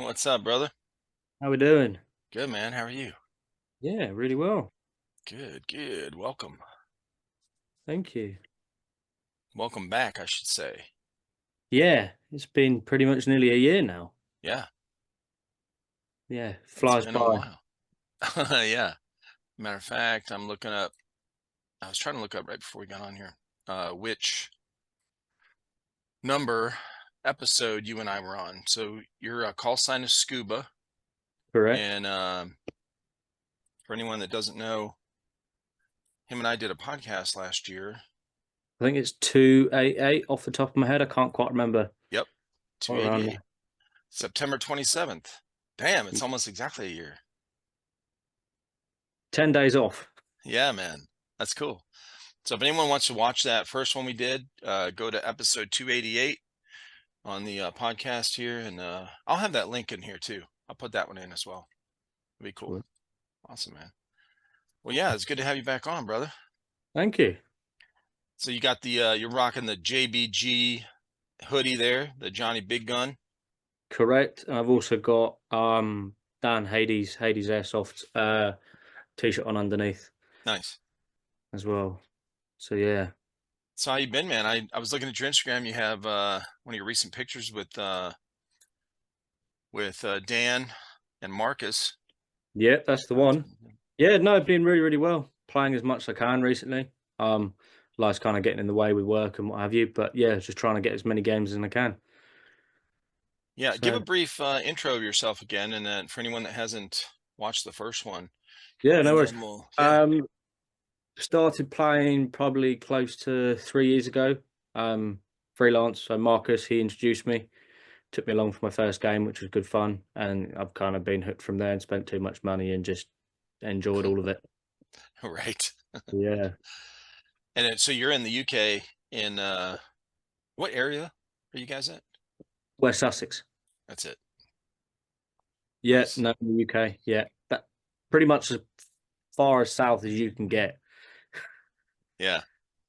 What's up, brother? How we doing? Good, man. How are you? Yeah, really well. Good, good. Welcome. Thank you. Welcome back, I should say. Yeah, it's been pretty much nearly a year now. Yeah, Yeah, it's flies been a by. while. Yeah. Matter of fact, I was trying to look up right before we got on here, which number episode you and I were on. So your call sign is Scuba. Correct. And for anyone that doesn't know, him and I did a podcast last year. I think it's 288 off the top of my head. I can't quite remember Yep, what around 288, there. September 27th. Damn, it's almost exactly a year. 10 days off. Yeah, man. That's cool. So if anyone wants to watch that first one we did, go to episode 288 on the podcast here, and I'll have that link in here too. I'll put that one in as well. It'd be cool. Sweet. Awesome, man. Well, yeah, it's good to have you back on, brother. Thank you. So you got the you're rocking the JBG hoodie there, the Johnny Big Gun. Correct. And I've also got Dan Hades Airsoft t-shirt on underneath Nice. as well. So yeah. So how you been, man? I was looking at your Instagram. You have one of your recent pictures with Dan and Marcus. Yeah, that's the one. Yeah, no, I've been really, really well. Playing as much as I can recently. Um Life's kind of getting in the way with work and what have you, but yeah, just trying to get as many games as I can. Yeah, give a So brief intro of yourself again, and then for anyone that hasn't watched the first one, yeah, no and worries. then we'll, yeah, Um, Started playing probably close to 3 years ago. Um, Freelance. So Marcus, he introduced me, took me along for my first game, which was good fun, and I've kind of been hooked from there and spent too much money and just enjoyed all of it. right. Yeah, And then, so you're in the UK in what area are you guys at? West Sussex. That's it. Yeah, Nice. no, in the UK. Yeah, that pretty much as far as south as you can get, Yeah.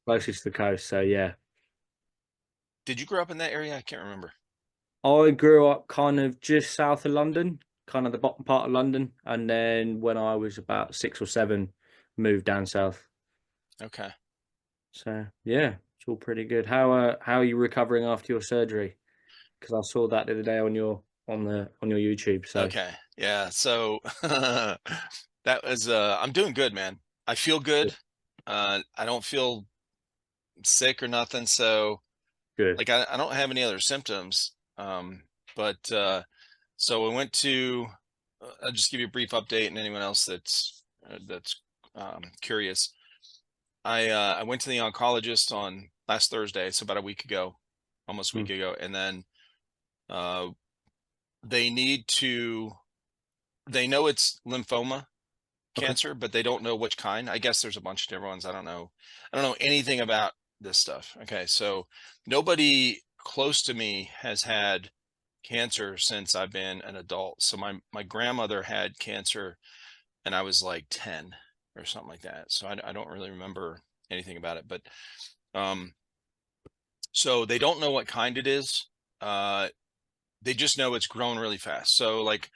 closest to the coast. So yeah, Did you grow up in that area? I can't remember. I grew up kind of just south of London, kind of the bottom part of London, and then when I was about 6 or 7, moved down south. Okay. So yeah, it's all pretty good. How are you recovering after your surgery? Because I saw that the other day on your YouTube. So Okay. Yeah. So that was I'm doing good, man. I feel good. I don't feel sick or nothing, so good. like I don't have any other symptoms. But so we went to I'll just give you a brief update, and anyone else that's curious. I went to the oncologist on last Thursday, so about a week ago, almost a Mm, week ago, and then uh, they need to. They know it's lymphoma okay. cancer, but they don't know which kind. I guess there's a bunch of different ones. I don't know. I don't know anything about this stuff. Okay, so nobody close to me has had cancer since I've been an adult. So my grandmother had cancer, and I was like 10 or something like that. So I don't really remember anything about it, but um, so they don't know what kind it is. Uh, they just know it's grown really fast. So like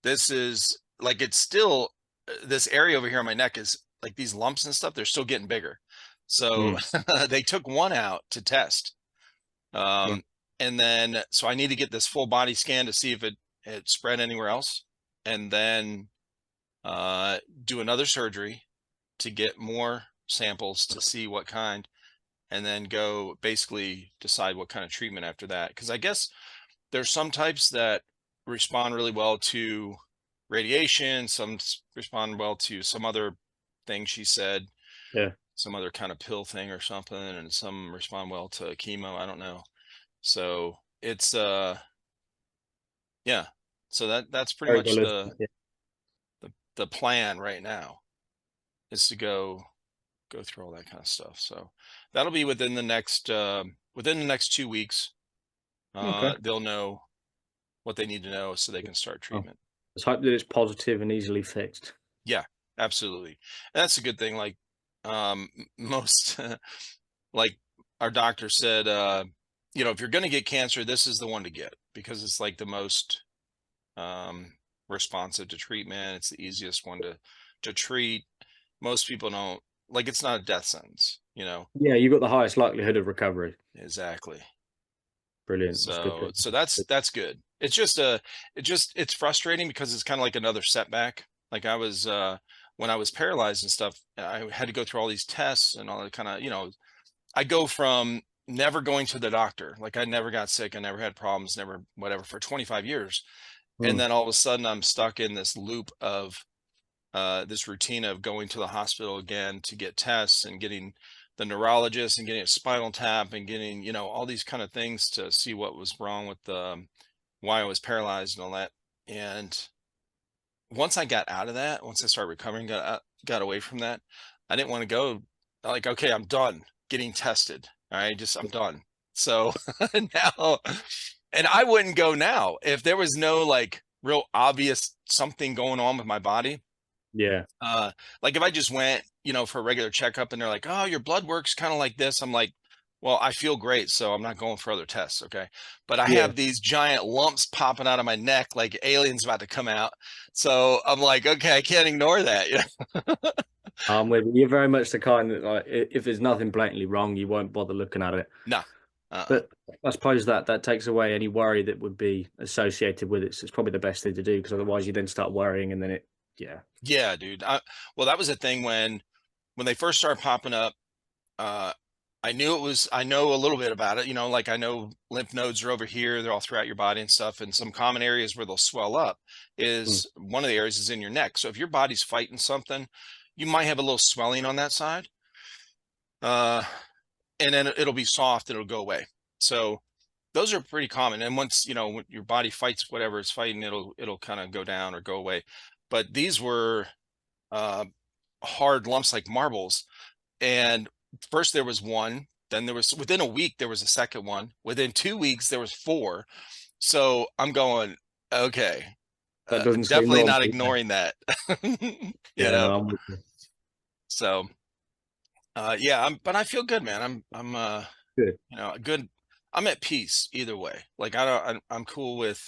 this is like it's still this area over here on my neck is like these lumps and stuff. They're still getting bigger. So Mm, they took one out to test. right. Um, and then so I need to get this full body scan to see if it spread anywhere else, and then do another surgery to get more samples to see what kind, and then go basically decide what kind of treatment after that. Because I guess there's some types that respond really well to radiation, some respond well to some other thing she said, Yeah. some other kind of pill thing or something, and some respond well to chemo. I don't know. So it's yeah. So that's pretty Very much ballistic. Yeah. the plan right now is to go through all that kind of stuff. So that'll be within the next 2 weeks. Okay. They'll know what they need to know so they can start Oh, treatment. let's hope that it's positive and easily fixed. Yeah, absolutely. And that's a good thing. Like most like our doctor said, if you're going to get cancer, this is the one to get because it's like the most responsive to treatment. It's the easiest one to treat. Most people don't like, it's not a death sentence, you know. Yeah, you've got the highest likelihood of recovery. Exactly. Brilliant. That's good So to that's good. It's just it's frustrating because it's kind of like another setback. Like I was when I was paralyzed and stuff, I had to go through all these tests and all that kind of, you know, I go from never going to the doctor, like I never got sick, I never had problems, never whatever for 25 years. And Mm. then all of a sudden I'm stuck in this loop of this routine of going to the hospital again to get tests and getting the neurologist and getting a spinal tap and getting, you know, all these kind of things to see what was wrong with the why I was paralyzed and all that. And once I got out of that, once I started recovering, got away from that, I didn't want to go. Like, okay, I'm done getting tested. All right, just I'm done. So now, and I wouldn't go now if there was no like real obvious something going on with my body. Yeah. uh like if I just went, you know, for a regular checkup and they're like, oh, your blood work's kind of like this, I'm like, well, I feel great, so I'm not going for other tests. Okay, but I Yeah. have these giant lumps popping out of my neck like aliens about to come out, so I'm like, okay, I can't ignore that. Yeah. With you. You're very much the kind that, like, if there's nothing blatantly wrong, you won't bother looking at it. No. Uh-uh. But I suppose that takes away any worry that would be associated with it. So it's probably the best thing to do, because otherwise you then start worrying, and then yeah. Yeah, dude. Well, that was a thing when they first started popping up. uh I know a little bit about it, you know, like I know lymph nodes are over here, they're all throughout your body and stuff. And some common areas where they'll swell up Mm. is one of the areas is in your neck. So if your body's fighting something, you might have a little swelling on that side. Uh, and then it'll be soft, it'll go away. So those are pretty common. And once, you know, when your body fights whatever it's fighting, it'll kind of go down or go away. But these were uh hard lumps like marbles. And first there was one, then there was, within a week there was a second one, within 2 weeks there was four. So I'm going, okay, That doesn't seem definitely normal. not Yeah. ignoring that. You Yeah, know. no, I'm with you. So yeah, but I feel good, man. I'm Good. you know, good. I'm at peace either way. Like I don't, I'm cool with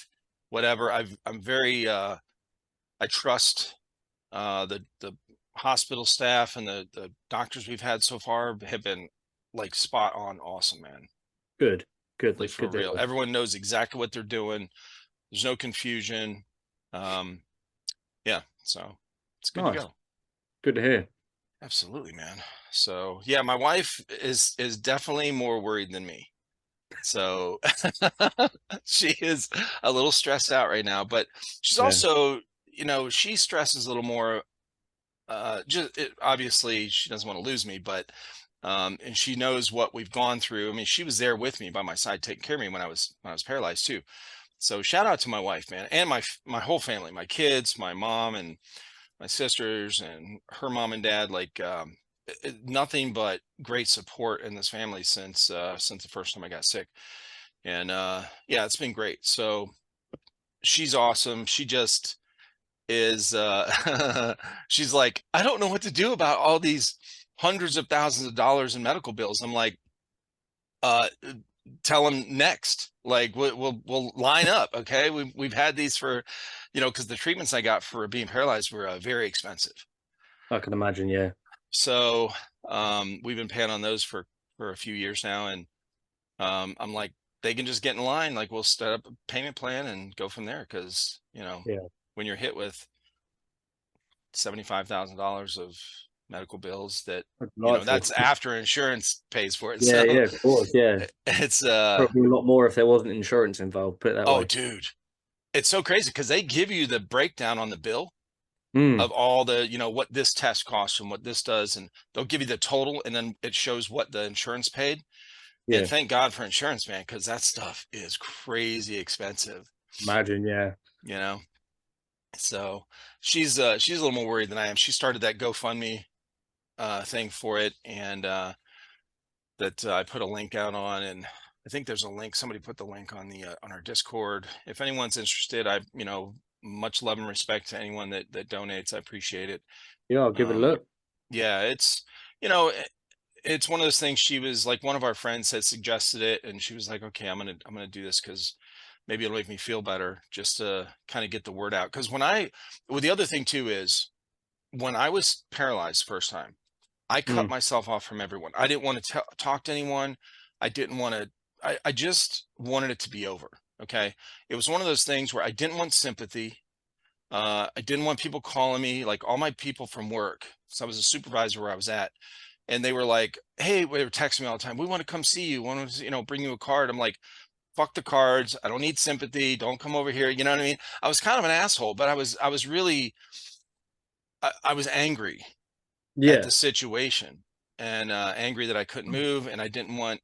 whatever. I'm very I trust the hospital staff, and the doctors we've had so far have been like spot on awesome, man. Good. Good. Like That's for good to real, hear. everyone knows exactly what they're doing. There's no confusion. um yeah, so it's good to Nice. go. Good to hear. Absolutely, man. So yeah, my wife is definitely more worried than me. So she is a little stressed out right now, but she's Yeah. also, you know, she stresses a little more. Just obviously she doesn't want to lose me, but and she knows what we've gone through. I mean, she was there with me by my side taking care of me when I was paralyzed too. So shout out to my wife, man, and my whole family, my kids, my mom and my sisters and her mom and dad. Like nothing but great support in this family since the first time I got sick. And yeah, it's been great. So she's awesome. She just is she's like, I don't know what to do about all these hundreds of thousands of dollars in medical bills. I'm like, uh tell them next. Like we'll line up. Okay, we've had these for, you know, because the treatments I got for being paralyzed were very expensive. I can imagine. Yeah. So we've been paying on those for a few years now. And I'm like, they can just get in line, like we'll set up a payment plan and go from there. Because, you know, Yeah. when you're hit with $75,000 of medical bills that, That's you know, delightful. that's after insurance pays for it. Yeah. So Yeah. Of course. Yeah. it's Probably a lot more if there wasn't insurance involved. Put it that oh way. dude, it's so crazy because they give you the breakdown on the bill Mm. of all the, you know, what this test costs and what this does, and they'll give you the total, and then it shows what the insurance paid. And Yeah. thank God for insurance, man, because that stuff is crazy expensive, Imagine. Yeah. you know. So she's a little more worried than I am. She started that GoFundMe thing for it, and that I put a link out on. And I think there's a link. Somebody put the link on our Discord. If anyone's interested, you know, much love and respect to anyone that donates. I appreciate it. Yeah. I'll give it a Um, look. yeah, it's, you know, it's one of those things. She was like, one of our friends had suggested it, and she was like, okay, I'm gonna do this because maybe it'll make me feel better just to kind of get the word out. Because well, the other thing too is when I was paralyzed first time, I cut Mm. myself off from everyone. I didn't want to talk to anyone. I didn't want to, I just wanted it to be over. Okay. It was one of those things where I didn't want sympathy. I didn't want people calling me, like all my people from work. So I was a supervisor where I was at, and they were like, "Hey," they were texting me all the time. "We want to come see you. Want to, bring you a card." I'm like, "Fuck the cards. I don't need sympathy. Don't come over here." You know what I mean? I was kind of an asshole, but I was really, I was angry at Yeah. the situation, and angry that I couldn't move, and I didn't want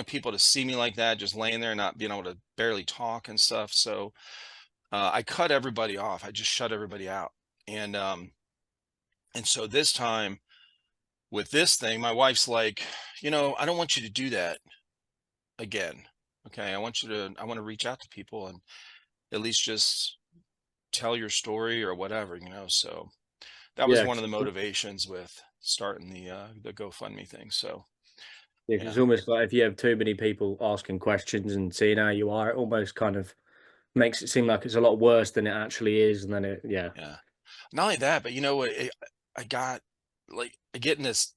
people to see me like that, just laying there, not being able to barely talk and stuff. So I cut everybody off. I just shut everybody out. And so this time with this thing, my wife's like, I don't want you to do that again. Okay. I want to reach out to people and at least just tell your story or whatever. So that was Yeah. one of the motivations with starting the GoFundMe thing. So Yeah, 'cause yeah, it's almost like if you have too many people asking questions and seeing how you are, it almost kind of makes it seem like it's a lot worse than it actually is, and then yeah. yeah. Not only that, but you know what? I got like I get in this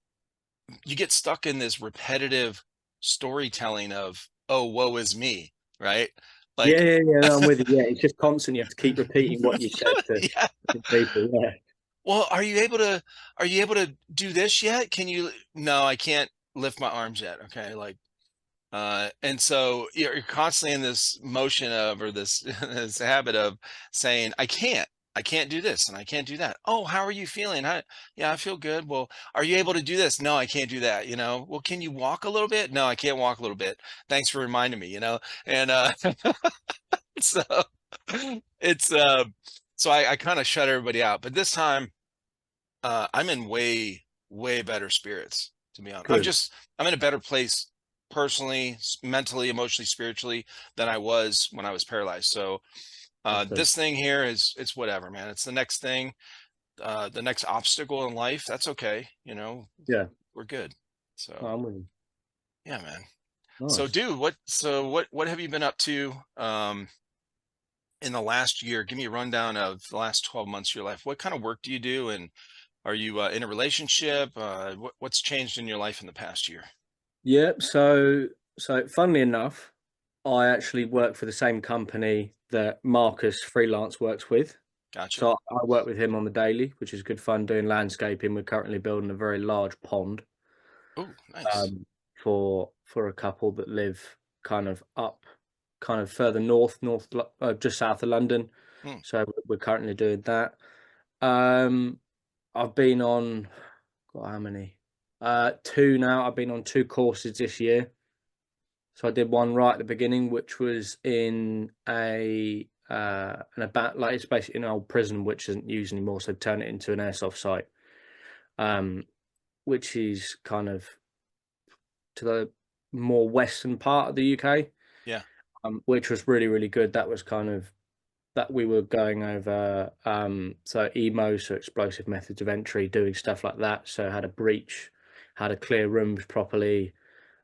you get stuck in this repetitive storytelling of, "Oh, woe is me," right? Yeah, Like, yeah, yeah, no, I'm with you, yeah, it's just constant, you have to keep repeating what you said to yeah. different people, yeah. Well, are you able to do this yet? Can you No, I can't lift my arms yet. Okay. Like, and so you're constantly in this motion of, or this this habit of saying, I can't do this and I can't do that. Oh, how are you feeling? Yeah, I feel good. Well, are you able to do this? No, I can't do that. Well, can you walk a little bit? No, I can't walk a little bit. Thanks for reminding me, and so it's, so I kind of shut everybody out. But this time, I'm in way, way better spirits, to be honest. Good, I'm in a better place personally, mentally, emotionally, spiritually than I was when I was paralyzed. So excellent. this thing here it's whatever, man. It's the next thing, the next obstacle in life. That's okay. Yeah, We're good. no, So I'm with you. yeah, man. So Nice. dude, what have you been up to in the last year? Give me a rundown of the last 12 months of your life. What kind of work do you do? And are you in a relationship? What's changed in your life in the past year? Yep, so funnily enough, I actually work for the same company that Marcus freelance works with. Gotcha. So I work with him on the daily, which is good fun doing landscaping. We're currently building a very large pond, Oh, nice. for a couple that live kind of up, kind of further north, just south of London. Hmm, So we're currently doing that. Um, I've been on, God, how many? Two now. I've been on two courses this year. So I did one right at the beginning, which was in like it's basically an old prison which isn't used anymore. So turn it into an airsoft site, um, which is kind of to the more western part of the UK, yeah, which was really, really good. That was kind of that we were going over, so emo, so explosive methods of entry, doing stuff like that. So had a breach, how to clear rooms properly,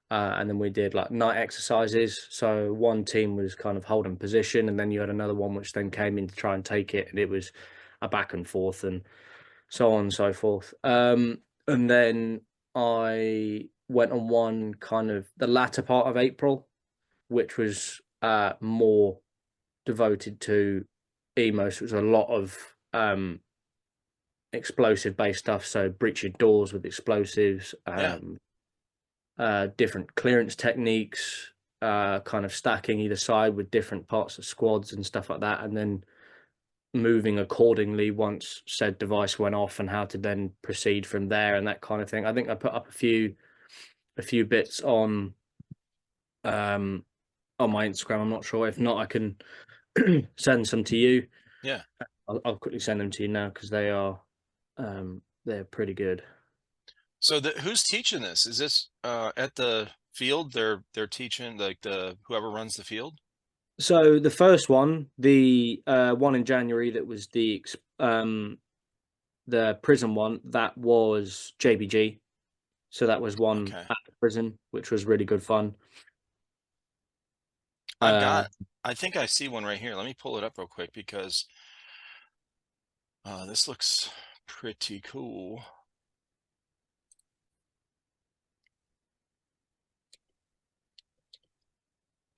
and then we did like night exercises. So one team was kind of holding position, and then you had another one which then came in to try and take it, and it was a back and forth and so on and so forth. And then I went on one kind of the latter part of April, which was more devoted to emo. So it was a lot of explosive based stuff. So breaching doors with explosives, yeah, different clearance techniques, kind of stacking either side with different parts of squads and stuff like that, and then moving accordingly once said device went off and how to then proceed from there and that kind of thing. I think I put up a few bits um on my Instagram. I'm not sure. If not, I can send some to you. yeah. I'll quickly send them to you now because they're pretty good. So who's teaching this? Is this at the field? They're teaching, like, the whoever runs the field? So the first one, the one in January, that was the prison one, that was JBG. So that was one Okay. at the prison, which was really good fun. I've Uh, got I think I see one right here. Let me pull it up real quick because this looks pretty cool.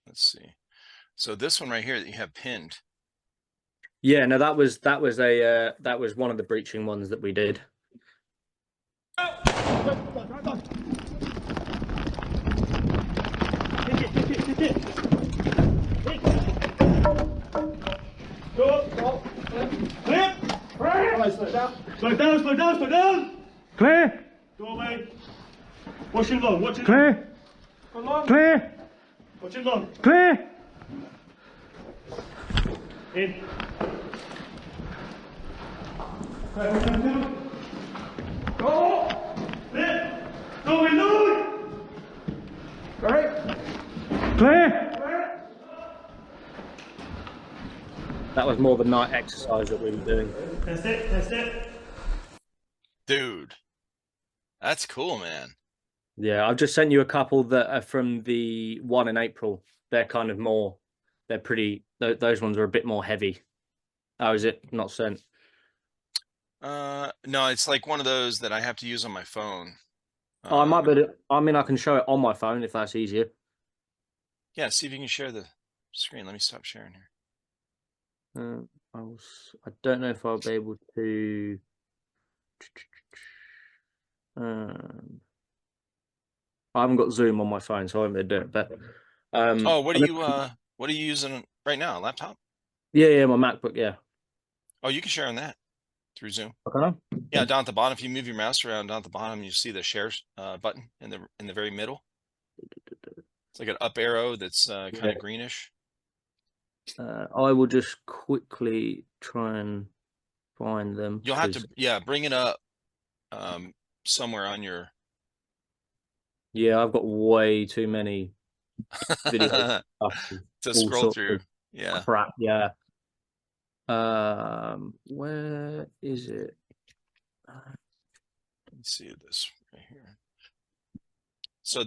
Let's see. So this one right here that you have pinned. Yeah, no, that was that was one of the breaching ones that we did. Slow down, slow down, slow down! Clear! Doorway. Watch it long, watch it Clear! long. Clear! Watch it long. Clear! In. Go! Clear! Doorway long! Right. Clear! That was more the night exercise that we were doing. Test it, test it. Dude, that's cool, man. Yeah, I've just sent you a couple that are from the one in April. They're kind of more, they're pretty, those ones are a bit more heavy. Oh, is it not sent? No, it's like one of those that I have to use on my phone. Oh, I might be, I mean, I can show it on my phone if that's easier. Yeah, see if you can share the screen. Let me stop sharing here. I don't know if I'll be able to. I haven't got Zoom on my phone, so I won't be able to do it. But Oh, what are you using right now? A laptop? yeah, my MacBook, yeah. Oh, you can share on that through Zoom. Okay. Yeah, down at the bottom. If you move your mouse around down at the bottom, you see the share button in the very middle. It's like an up arrow that's kind of greenish. I will just quickly try and find them. You'll have to, bring it up somewhere on your. Yeah, I've got way too many videos to scroll through. Yeah. Crap. Yeah. Where is it? Let me see this right here. So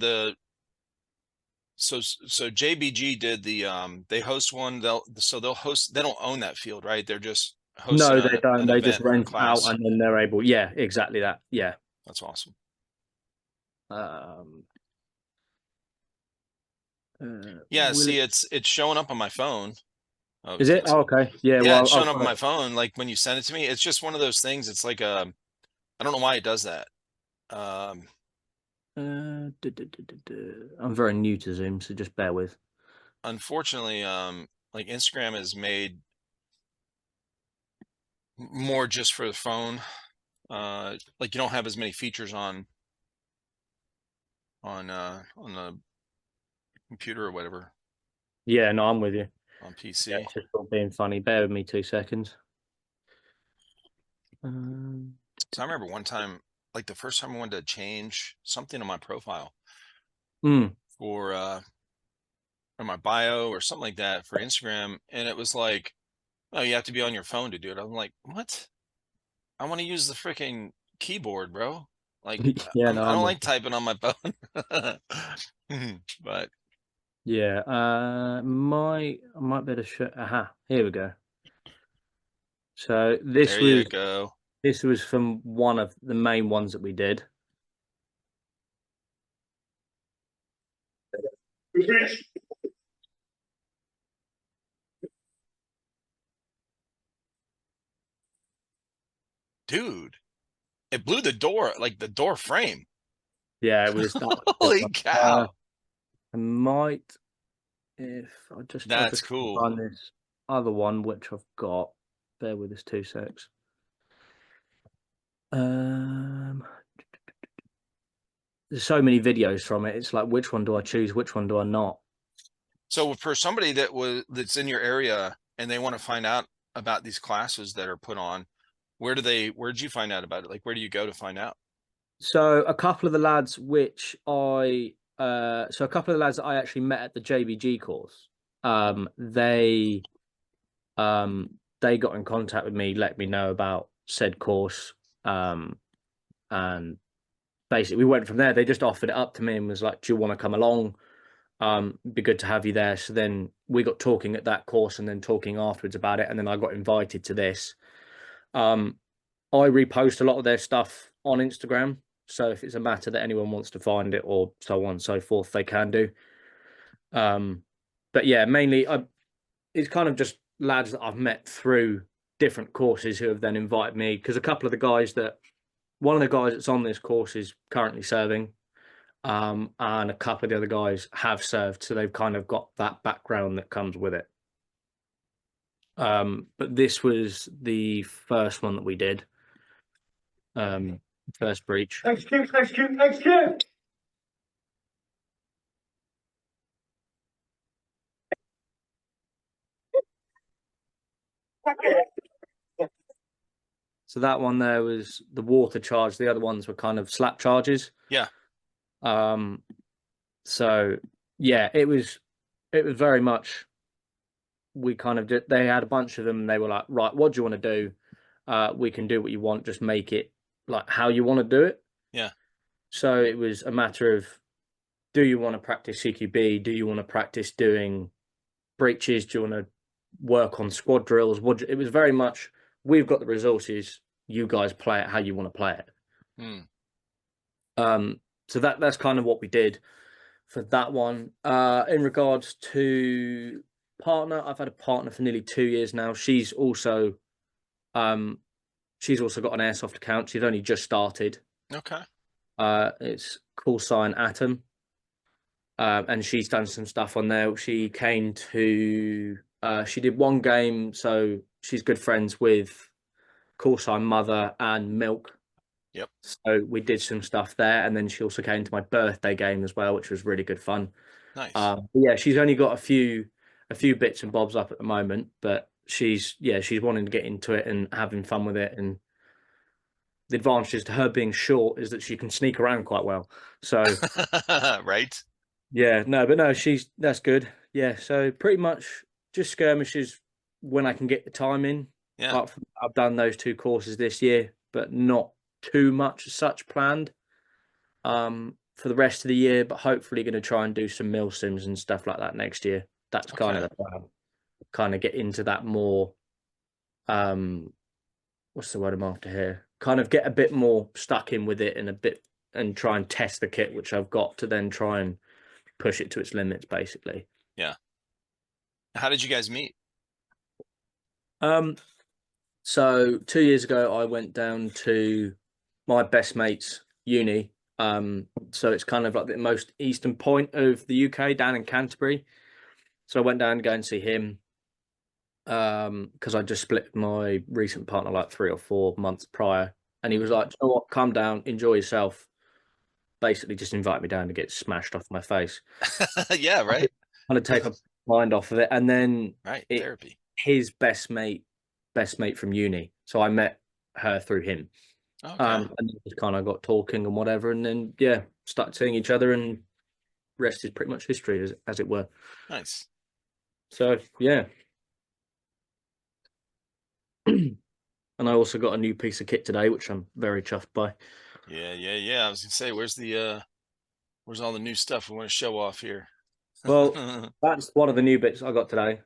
JBG did the they host one. They'll host. They don't own that field, right? They're just hosting No, they don't. an They event just for a rent out class. and then they're able. Yeah, exactly that. Yeah. That's awesome. Yeah, see, it's showing up on my phone. Oh, is it? Oh, okay. Yeah. Yeah, Well, it's showing up on my phone. Like when you send it to me, it's just one of those things. It's like I don't know why it does that. I'm very new to Zoom, so just bear with. Unfortunately, like Instagram is made more just for the phone. Like you don't have as many features on the computer or whatever. Yeah, no, I'm with you. On PC. Yeah, it's just not being funny. Bear with me 2 seconds. So I remember one time, like the first time I wanted to change something on my profile for my bio or something like that for Instagram, and it was like, oh, you have to be on your phone to do it. I'm like, what? I want to use the freaking keyboard, bro. Like, yeah, I no, don't like typing on my phone. But yeah, I might be able to show. Aha, here we go. So there you go. This was from one of the main ones that we did. Dude, it blew the door, like the door frame. Yeah, it was. Holy cow. I might, if That's cool. Find this other one, which I've got. Bear with us 2 secs. There's so many videos from it. It's like, which one do I choose? Which one do I not? So for somebody that's in your area and they want to find out about these classes that are put on, where'd you find out about it? Like, where do you go to find out? So a couple of the lads that I actually met at the JBG course, they got in contact with me, let me know about said course, and basically we went from there. They just offered it up to me and was like, do you want to come along? It'd be good to have you there. So then we got talking at that course and then talking afterwards about it. And then I got invited to this. I repost a lot of their stuff on Instagram. So if it's a matter that anyone wants to find it or so on and so forth, they can do. But yeah, mainly it's kind of just lads that I've met through different courses who have then invited me, because a couple of the guys one of the guys that's on this course is currently serving, and a couple of the other guys have served, so they've kind of got that background that comes with it. But this was the first one that we did. First breach. Execute, execute, execute! So that one there was the water charge. The other ones were kind of slap charges. Yeah. So yeah, it was very much, we kind of did, they had a bunch of them and they were like, right, what do you want to do? We can do what you want, just make it like how you want to do it. Yeah. So it was a matter of, do you want to practice CQB? Do you want to practice doing breaches? Do you want to work on squad drills? It was very much, we've got the resources, you guys play it how you want to play it. So that's kind of what we did for that one. In regards to partner, I've had a partner for nearly 2 years now. She's also got an Airsoft account. She's only just started. Okay. It's call sign Atom. And she's done some stuff on there. She came to she did one game, so she's good friends with call sign Mother and Milk. Yep. So we did some stuff there, and then she also came to my birthday game as well, which was really good fun. Nice. Yeah, she's only got a few bits and bobs up at the moment, but she's wanting to get into it and having fun with it. And the advantages to her being short is that she can sneak around quite well. So right. yeah, no, that's good. Yeah, so pretty much just skirmishes when I can get the time in. Yeah. I've done those 2 courses this year, but not too much as such planned for the rest of the year, but hopefully going to try and do some mil sims and stuff like that next year. That's kind of the plan. Kind of get into that more, what's the word I'm after here? Kind of get a bit more stuck in with it and try and test the kit, which I've got, to then try and push it to its limits, basically. Yeah. How did you guys meet? So 2 years ago, I went down to my best mate's uni. So it's kind of like the most eastern point of the UK, down in Canterbury. So I went down to go and see him, because I just split with my recent partner like 3 or 4 months prior, and he was like, "You know what? Calm down, enjoy yourself." Basically, just invite me down to get smashed off my face. Yeah, right. Kind of take my mind off of it, and then therapy. His best mate from uni. So I met her through him. Okay. And just kind of got talking and whatever, and then started seeing each other, and rest is pretty much history, as it were. Nice. So yeah. And I also got a new piece of kit today, which I'm very chuffed by. Yeah. I was gonna say, where's all the new stuff we want to show off here? Well, that's one of the new bits I got today.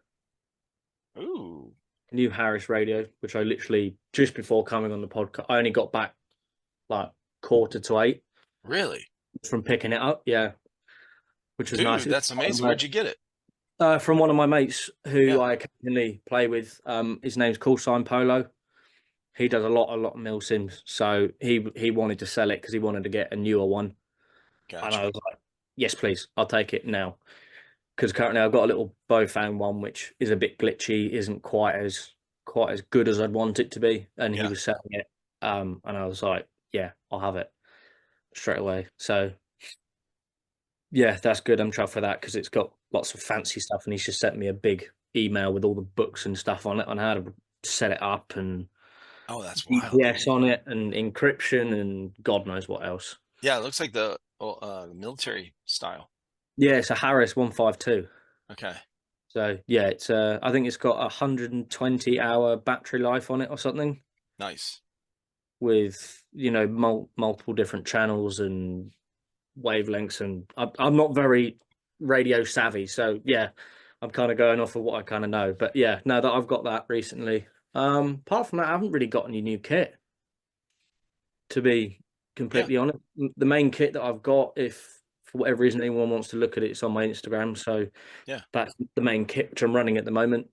Ooh. New Harris radio, which I literally, just before coming on the podcast, I only got back like 7:45. Really? From picking it up, yeah. Which was nice. That's amazing. Where'd you get it? From one of my mates who I occasionally play with. His name's Call Sign Polo. He does a lot of mil sims, so he wanted to sell it because he wanted to get a newer one. Gotcha. And I was like, yes, please, I'll take it now. Because currently I've got a little Bofang one, which is a bit glitchy, isn't quite as good as I'd want it to be, and he was selling it. And I was like, yeah, I'll have it straight away. So yeah, that's good. I'm chuffed for that because it's got lots of fancy stuff, and he's just sent me a big email with all the books and stuff on it, on how to set it up, and that's wild. GPS on it, and encryption, and God knows what else. Yeah, it looks like the military style. Yeah, it's a Harris 152. Okay. So yeah, it's I think it's got 120-hour battery life on it or something. Nice. With multiple different channels and wavelengths, and I'm not very radio savvy. So yeah, I'm kind of going off of what I kind of know. But yeah, now that I've got that recently, apart from that, I haven't really got any new kit, to be Yeah, completely honest. The main kit that I've got, if for whatever reason anyone wants to look at it, it's on my Instagram. So yeah. that's the main kit which I'm running at the moment.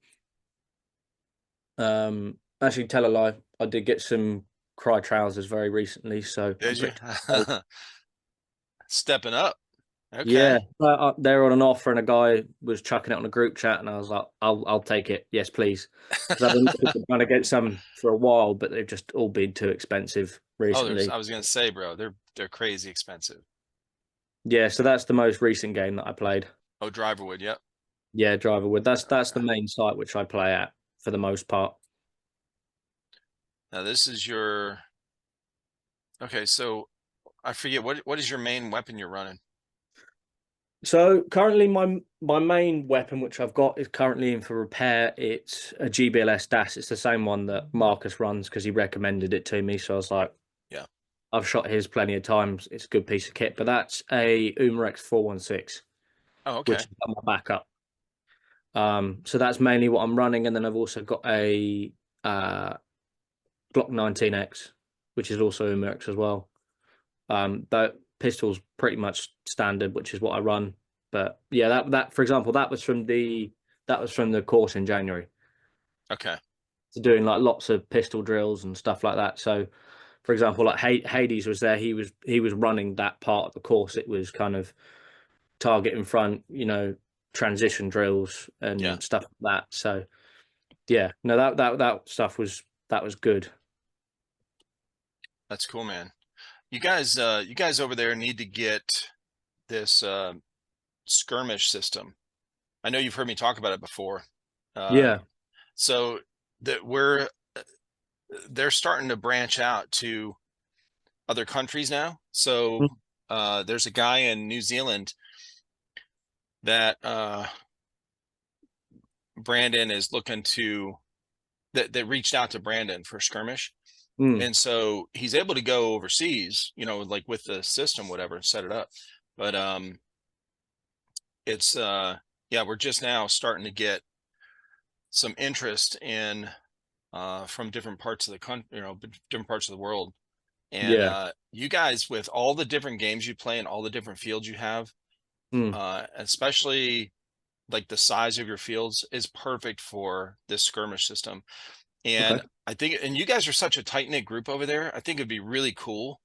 Actually, tell a lie, I did get some Cry trousers very recently, so I'm Did you? pretty. Stepping up. Yeah, Okay. they're on an offer, and a guy was chucking it on a group chat, and I was like, "I'll take it, yes, please," because I've been trying to get some for a while, but they've just all been too expensive Oh, there's, recently. I was gonna say, bro, they're crazy expensive. Yeah, so that's the most recent game that I played. Oh, Driverwood, yep. Yeah, Driverwood. That's the Okay. main site which I play at for the most part. Now this is your, okay, so I forget what is your main weapon you're running? So currently, my main weapon, which I've got, is currently in for repair. It's a GBLS DAS. It's the same one that Marcus runs because he recommended it to me. So I was like, Yeah. I've shot his plenty of times. It's a good piece of kit. But that's a Umarex 416, Oh, which okay. is my backup. So that's mainly what I'm running, and then I've also got a Glock 19X, which is also Umarex as well. That pistol's pretty much standard, which is what I run. But yeah, that for example, that was from the course in January. Okay. So doing like lots of pistol drills and stuff like that. So for example, like Hades was there. He was running that part of the course. It was kind of target in front, transition drills Yeah, and stuff like that. So yeah, no, that stuff was good. that's cool, man. You guys over there need to get this skirmish system. I know you've heard me talk about it before. Uh, Yeah. so that they're starting to branch out to other countries now. So Mm. there's a guy in New Zealand that Brandon is looking to that reached out to Brandon for skirmish. Mm. And so he's able to go overseas, like with the system, whatever, and set it up. But it's yeah, we're just now starting to get some interest in from different parts of the country, different parts of the world. And Yeah. you guys, with all the different games you play and all the different fields you have, Mm. especially like the size of your fields, is perfect for this skirmish system. Okay. And I think, and you guys are such a tight knit group over there. I think it'd be really cool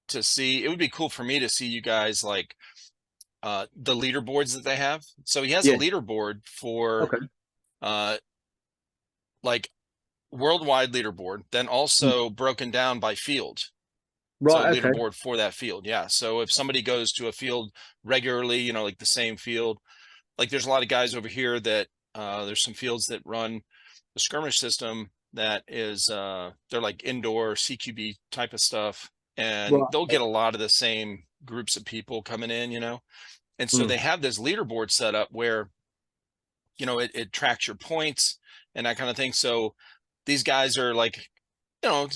to see. It would be cool for me to see you guys like the leaderboards that they have. So he has a Yeah. leaderboard for Okay. uh like worldwide leaderboard, then Mm. also broken down by field. So Right. Okay. leaderboard for that field. Yeah. So if somebody goes to a field regularly, like the same field, like there's a lot of guys over here that there's some fields that run the skirmish system that is they're like indoor CQB type of stuff, and Right. they'll Okay. get a lot of the same groups of people coming in. And so Mm. they have this leaderboard set up where it tracks your points and that kind of thing. So these guys are like,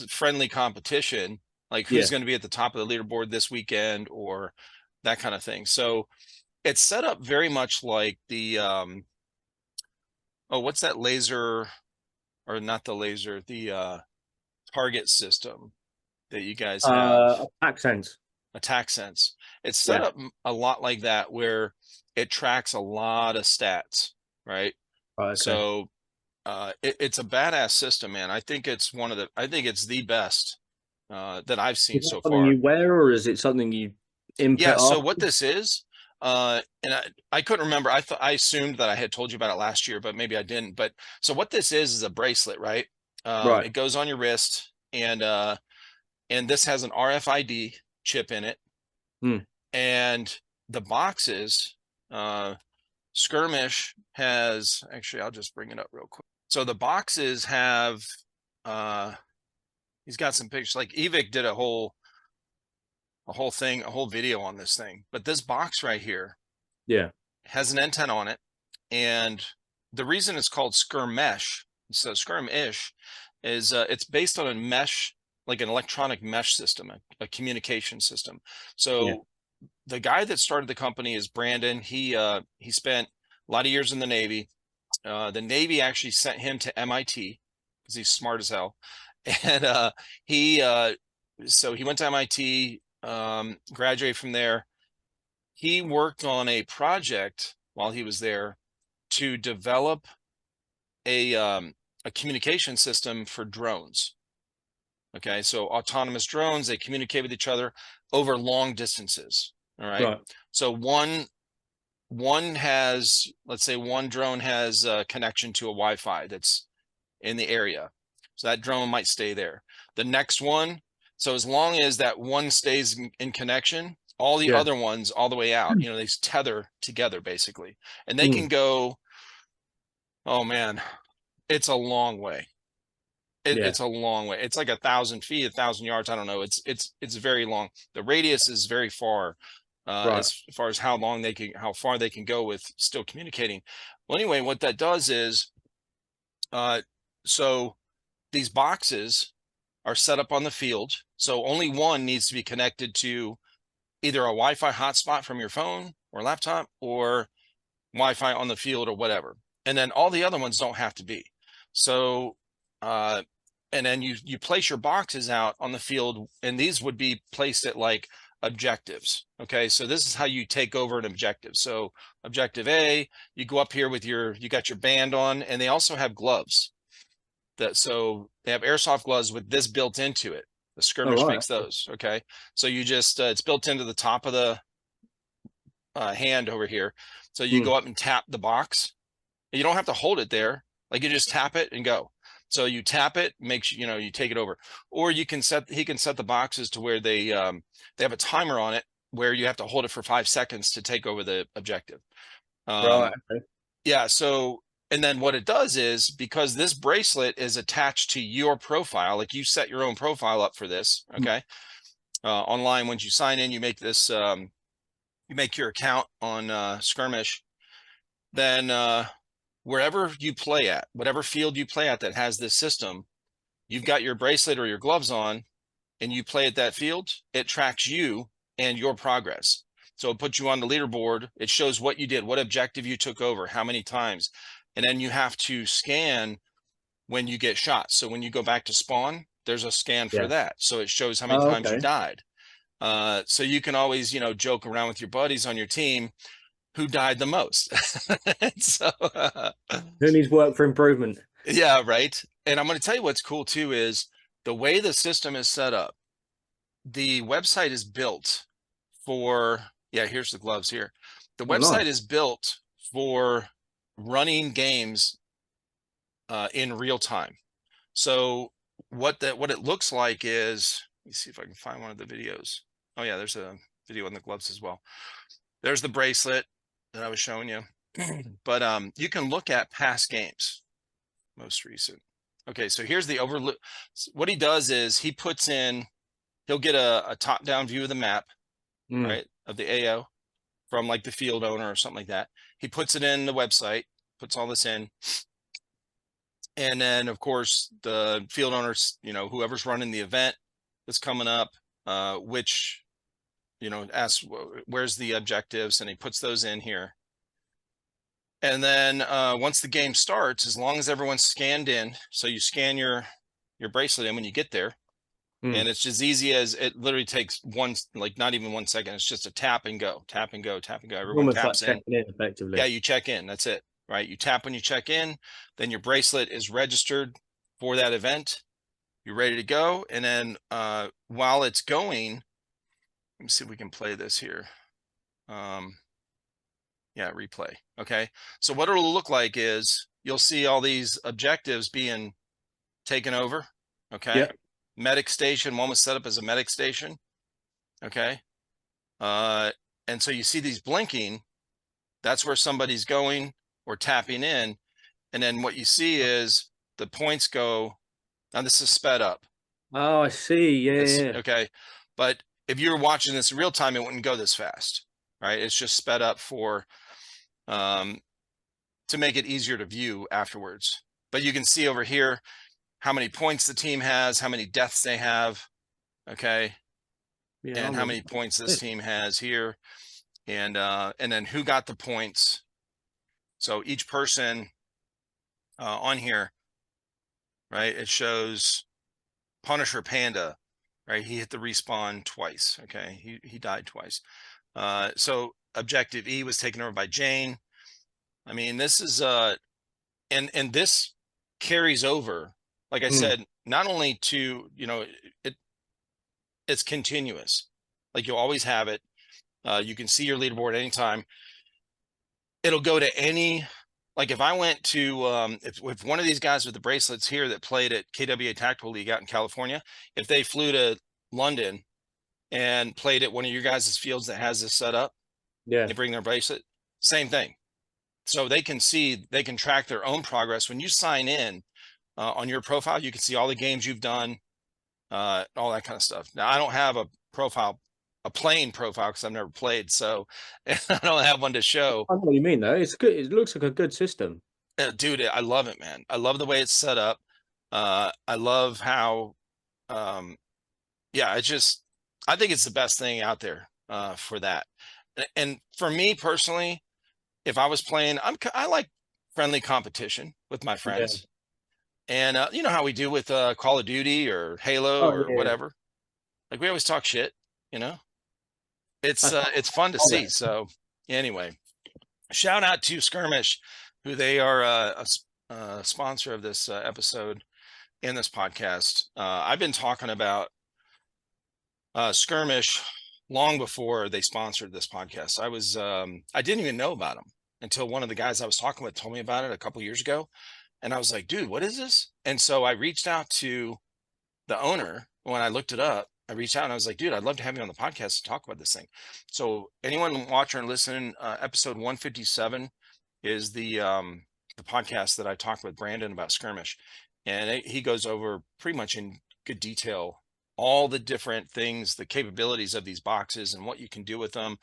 friendly competition, like who's Yeah. going to be at the top of the leaderboard this weekend or that kind of thing. So it's set up very much like the oh, what's that laser, or not the laser, the target system that you guys have, Accents. attack sense. It's set Yeah. up a lot like that where it tracks a lot of stats, right? Right. Okay. So it's a badass system, man. I think it's the best that I've seen Is that so something far. you wear, or is it something you input Yeah, so what after? this is, and I couldn't remember. I assumed that I had told you about it last year, but maybe I didn't. But so what this is a bracelet, right? Right. It goes on your wrist, and this has an RFID chip in it, Mm. and the boxes, Skirmish has, actually, I'll just bring it up real quick. So the boxes have, uh, he's got some pictures. Like Evic did a whole video on this thing. But this box right here Yeah. has an antenna on it, and the reason it's called Skirmish, so Skirmish, is it's based on a mesh, like an electronic mesh system, a communication system. Yeah. So the guy that started the company is Brandon. He spent a lot of years in the Navy. The Navy actually sent him to MIT because he's smart as hell. And so he went to MIT, graduated from there. He worked on a project while he was there to develop a communication system for drones. Okay, so autonomous drones, they communicate with each other over long distances. All right. Right. So one has, let's say one drone has a connection to a Wi-Fi that's in the area. So that drone might stay there. The next one, so as long as that one stays in connection, all the other ones all the way out, you know, they tether together basically. And they can go, oh man, it's a long way. It's a long way. It's like 1,000 feet, 1,000 yards. I don't know. It's very long. The radius is very far, as far as how far they can go with still communicating. Well, anyway, what that does is, so these boxes are set up on the field. So only one needs to be connected to either a Wi-Fi hotspot from your phone or laptop, or Wi-Fi on the field or whatever. And then all the other ones don't have to be. So, and then you place your boxes out on the field, and these would be placed at like objectives. Okay, so this is how you take over an objective. So objective A, you go up here with you got your band on, and they also have gloves. So they have airsoft gloves with this built into it. The Skirmish makes those. Okay, so you just it's built into the top of the hand over here. So you go up and tap the box. You don't have to hold it there. Like you just tap it and go. So you tap it, makes you take it over, or he can set the boxes to where they have a timer on it where you have to hold it for 5 seconds to take over the objective. Right. Okay. Yeah. So, and then what it does is, because this bracelet is attached to your profile, like you set your own profile up for this. Okay. Online, once you sign in, you make this, you make your account on Skirmish. Then wherever you play at, whatever field you play at that has this system, you've got your bracelet or your gloves on, and you play at that field, it tracks you and your progress. So it puts you on the leaderboard. It shows what you did, what objective you took over, how many times. And then you have to scan when you get shot. So when you go back to spawn, there's a scan for that. So it shows how many times you died. So you can always, joke around with your buddies on your team who died the most. So who needs work for improvement? Yeah, right. And I'm going to tell you what's cool too is the way the system is set up. The website is built for, here's the gloves here. The website is built for running games in real time. So what it looks like is, let me see if I can find one of the videos. Oh yeah, there's a video on the gloves as well. There's the bracelet that I was showing you. But you can look at past games, most recent. Okay, so here's the overlook. What he does is he'll get a top-down view of the map, right, of the AO from like the field owner or something like that. He puts it in the website, puts all this in. And then, of course, the field owners, whoever's running the event that's coming up, which, asks where's the objectives, and he puts those in here. And then once the game starts, as long as everyone's scanned in, so you scan your bracelet in when you get there, and it's as easy as it literally takes not even 1 second. It's just a tap and go, tap and go, tap and go. Everyone taps in. Effectively. Yeah, you check in. That's it, right? You tap when you check in, then your bracelet is registered for that event. You're ready to go. And then while it's going, let me see if we can play this here. Yeah, replay. Okay. So what it'll look like is you'll see all these objectives being taken over. Okay. Yeah. Medic station. One was set up as a medic station. Okay. And so you see these blinking. That's where somebody's going or tapping in. And then what you see is the points go. Now this is sped up. Oh, I see. Yeah. Okay. But if you were watching this in real time, it wouldn't go this fast. Right. It's just sped up to make it easier to view afterwards. But you can see over here how many points the team has, how many deaths they have. Okay. Yeah, and I'm how with many you. points this team has here, and then who got the points. So each person on here, right, it shows Punisher Panda, right? He hit the respawn twice. Okay, he died twice. So objective E was taken over by Jane. I mean, this is and this carries over, like I said, not only to, it's continuous. Like you'll always have it. You can see your leaderboard anytime. It'll go to any, like if I went to, if one of these guys with the bracelets here that played at KWA Tactical League out in California, if they flew to London and played at one of your guys' fields that has this set up, Yeah. they bring their bracelet, same thing. So they can see, they can track their own progress. When you sign in on your profile, you can see all the games you've done, all that kind of stuff. Now, I don't have a profile, a playing profile, because I've never played, so I don't have one to show. I know what you mean, though. It's good. It looks like a good system. Dude, I love it, man. I love the way it's set up. I love how, yeah, I think it's the best thing out there for that. And for me personally, if I was playing, I like friendly competition with my Yeah. friends. And you know how we do with Call of Duty or Halo Oh or yeah. whatever. Like we always talk shit, you know. That's It's fun to see. So anyway, shout out to Skirmish, who they are a sponsor of this episode in this podcast. I've been talking about Skirmish long before they sponsored this podcast. I didn't even know about them until one of the guys I was talking with told me about it a couple years ago. And I was like, dude, what is this? And so I reached out to the owner. When I looked it up, I reached out and I was like, dude, I'd love to have you on the podcast to talk about this thing. So anyone watching or listening, episode 157 is the podcast that I talked with Brandon about Skirmish. And he goes over pretty much in good detail all the different things, the capabilities of these boxes and what you can do with them.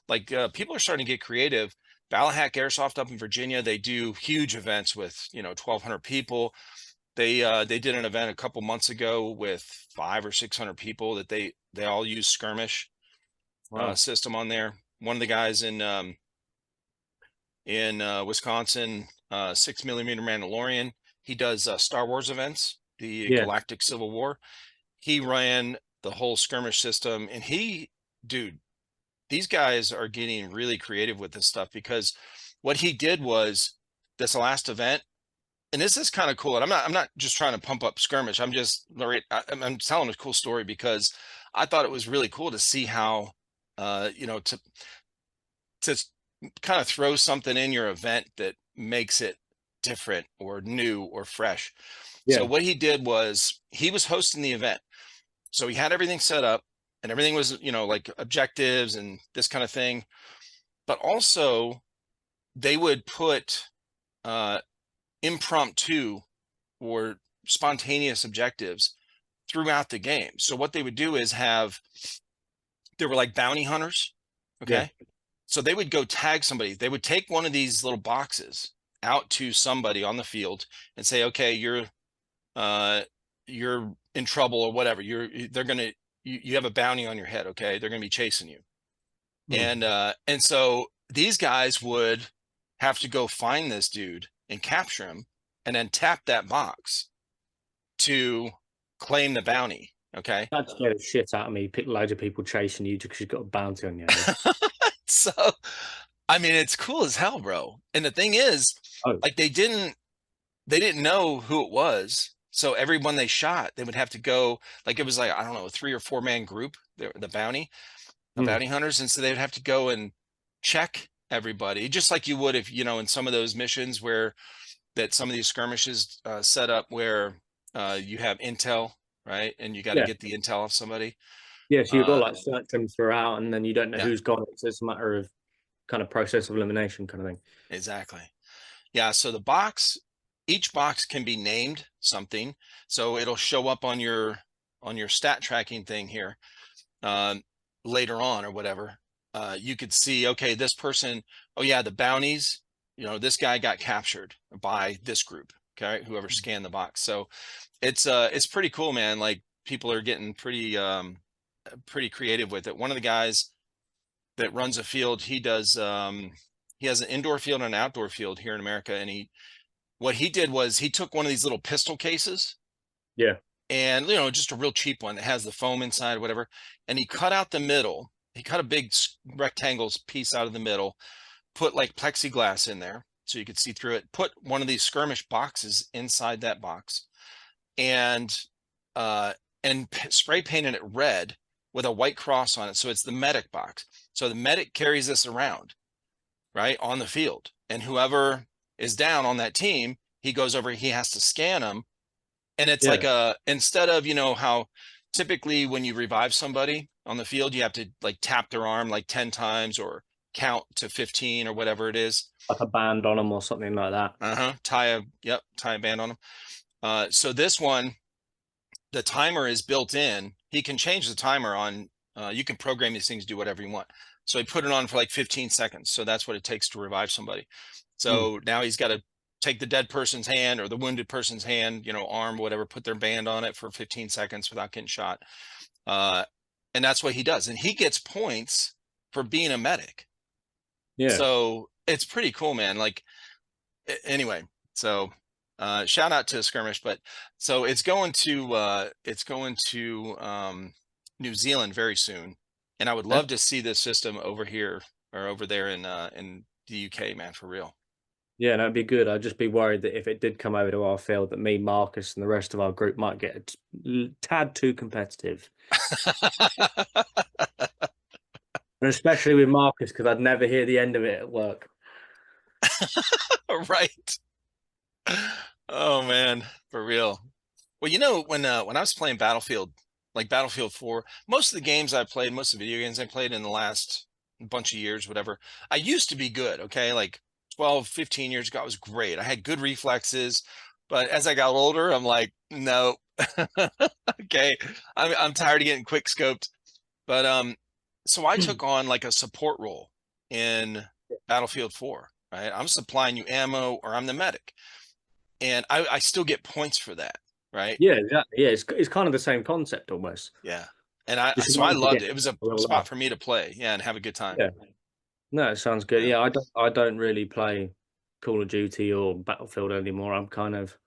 Like people are starting to get creative. Ballahack Airsoft up in Virginia, they do huge events with 1,200 people. They did an event a couple months ago with 500 or 600 people that they all use Skirmish system on there. One of the guys in Wisconsin, 6mm Mandalorian, he does Star Wars events, the Galactic Civil War. He ran the whole Skirmish system, and dude, these guys are getting really creative with this stuff, because what he did was this last event, and this is kind of cool. And I'm not just trying to pump up Skirmish. I'm telling a cool story because I thought it was really cool to see how, to kind of throw something in your event that makes it different or new or fresh. So what he did was he was hosting the event. So he had everything set up and everything was, like objectives and this kind of thing. But also they would put impromptu or spontaneous objectives throughout the game. So what they would do is there were like bounty hunters. Okay. So they would go tag somebody. They would take one of these little boxes out to somebody on the field and say, okay, you're in trouble or whatever. You have a bounty on your head. Okay. They're going to be chasing you. And so these guys would have to go find this dude and capture him and then tap that box to claim the bounty. Okay. That scared the shit out of me. Pick loads of people chasing you because you've got a bounty on your head. So, I mean, it's cool as hell, bro. And the thing is, like they didn't know who it was. So everyone they shot, they would have to go, like it was like, I don't know, a 3 or 4 man group, the bounty hunters. And so they'd have to go and check everybody, just like you would if, in some of those missions that some of these skirmishes set up where you have intel, right? And you got to get the intel off somebody. Yeah, so you've got like search them throughout and then you don't know who's gone. So it's a matter of kind of process of elimination kind of thing. Exactly. Yeah, so each box can be named something. So it'll show up on your stat tracking thing here later on or whatever. You could see, okay, this person, oh yeah, the bounties, this guy got captured by this group, okay, whoever scanned the box. So it's pretty cool, man. Like people are getting pretty pretty creative with it. One of the guys that runs a field, he does he has an indoor field and an outdoor field here in America, and what he did was he took one of these little pistol cases, Yeah. and just a real cheap one that has the foam inside, whatever, and he cut out the middle. He cut a big rectangle piece out of the middle, put like plexiglass in there so you could see through it, put one of these Skirmish boxes inside that box, and spray painted it red with a white cross on it, so it's the medic box. So the medic carries this around, right, on the field, and whoever is down on that team, he goes over, he has to scan them. And it's like instead of how typically when you revive somebody on the field, you have to like tap their arm like 10 times or count to 15 or whatever it is, Like a band on them or something like that. tie a band on them. So this one, the timer is built in. He can change the timer on, you can program these things to do whatever you want. So he put it on for like 15 seconds. So that's what it takes to revive somebody. So now he's got to take the dead person's hand or the wounded person's hand, arm, whatever, put their band on it for 15 seconds without getting shot. And that's what he does. And he gets points for being a medic. Yeah. So it's pretty cool, man. Like, anyway, so shout out to Skirmish. But so it's going to New Zealand very soon, and I would love to see this system over here or over there in the UK, man, for real. Yeah, that'd be good. I'd just be worried that if it did come over to our field, that me, Marcus, and the rest of our group might get a tad too competitive. And especially with Marcus, because I'd never hear the end of it at work. Right. Oh man, for real. Well, when I was playing Battlefield, like Battlefield 4, most of the games I played, most of the video games I played in the last bunch of years, whatever, I used to be good, okay? Like 12, 15 years ago, I was great. I had good reflexes, but as I got older, I'm like, no. Okay. I'm tired of getting quick scoped. But so I took on like a support role in Battlefield 4, right? I'm supplying you ammo, or I'm the medic. And I still get points for that, right? Yeah, exactly. Yeah, it's kind of the same concept almost. Yeah. And Just so I wanted to loved get it. It was a a real spot laugh. for me to play, yeah, and have a good time. Yeah. No, it sounds good. Yeah. Yeah, I don't really play Call of Duty or Battlefield anymore. I'm kind of,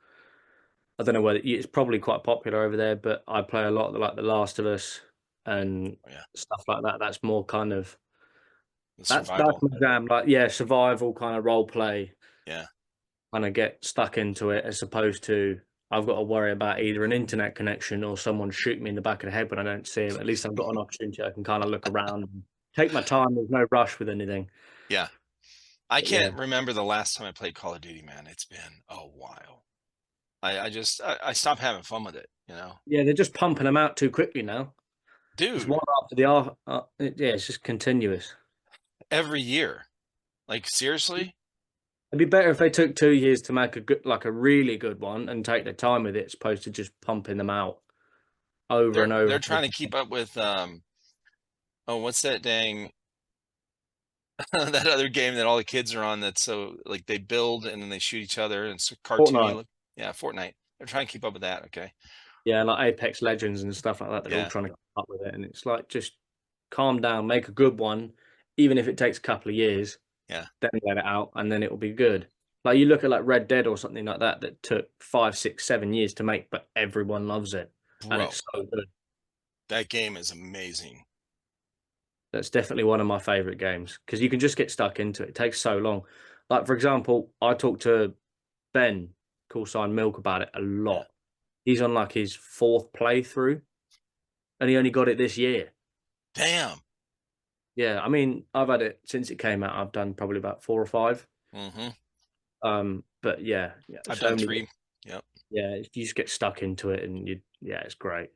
I don't know whether it's probably quite popular over there, but I play a lot like The Last of Us and Yeah. stuff like that. That's more kind of The that's survival. my jam. Like, survival kind of role play. Yeah. Kind of get stuck into it, as opposed to I've got to worry about either an internet connection or someone shooting me in the back of the head when I don't see him. At least I've got an opportunity. I can kind of look around and take my time. There's no rush with anything. Yeah. I But can't remember the last time I played Call of Duty, man. It's been a while. I stopped having fun with it, yeah, they're just pumping them out too quickly now. It's Dude, one after the other. Yeah, it's just continuous. every year. Like, seriously? It'd be better if they took 2 years to make a really good one and take their time with it, as opposed to just pumping them out over and over. They're trying to keep up with what's that dang that other game that all the kids are on, that's so like they build and then they shoot each other and it's cartoony look. Yeah, Fortnite. They're trying to keep up with that. Okay. Yeah, like Apex Legends and stuff like that. They're all trying to keep up with it, and it's like, just calm down, make a good one, even if it takes a couple of years. Yeah. Then let it out, and then it will be good. Like, you look at like Red Dead or something like that took 5, 6, 7 years to make, but everyone loves it. Bro, and it's so good. That game is amazing. That's definitely one of my favorite games, because you can just get stuck into it. It takes so long. Like, for example, I talked to Ben, call sign Milk, about it a lot. Yeah. He's on like his 4th playthrough, and he only got it this year. Damn. Yeah, I mean, I've had it since it came out. I've done probably about 4 or 5. But yeah, I've done 3. Yep. Yeah, you just get stuck into it, and it's great.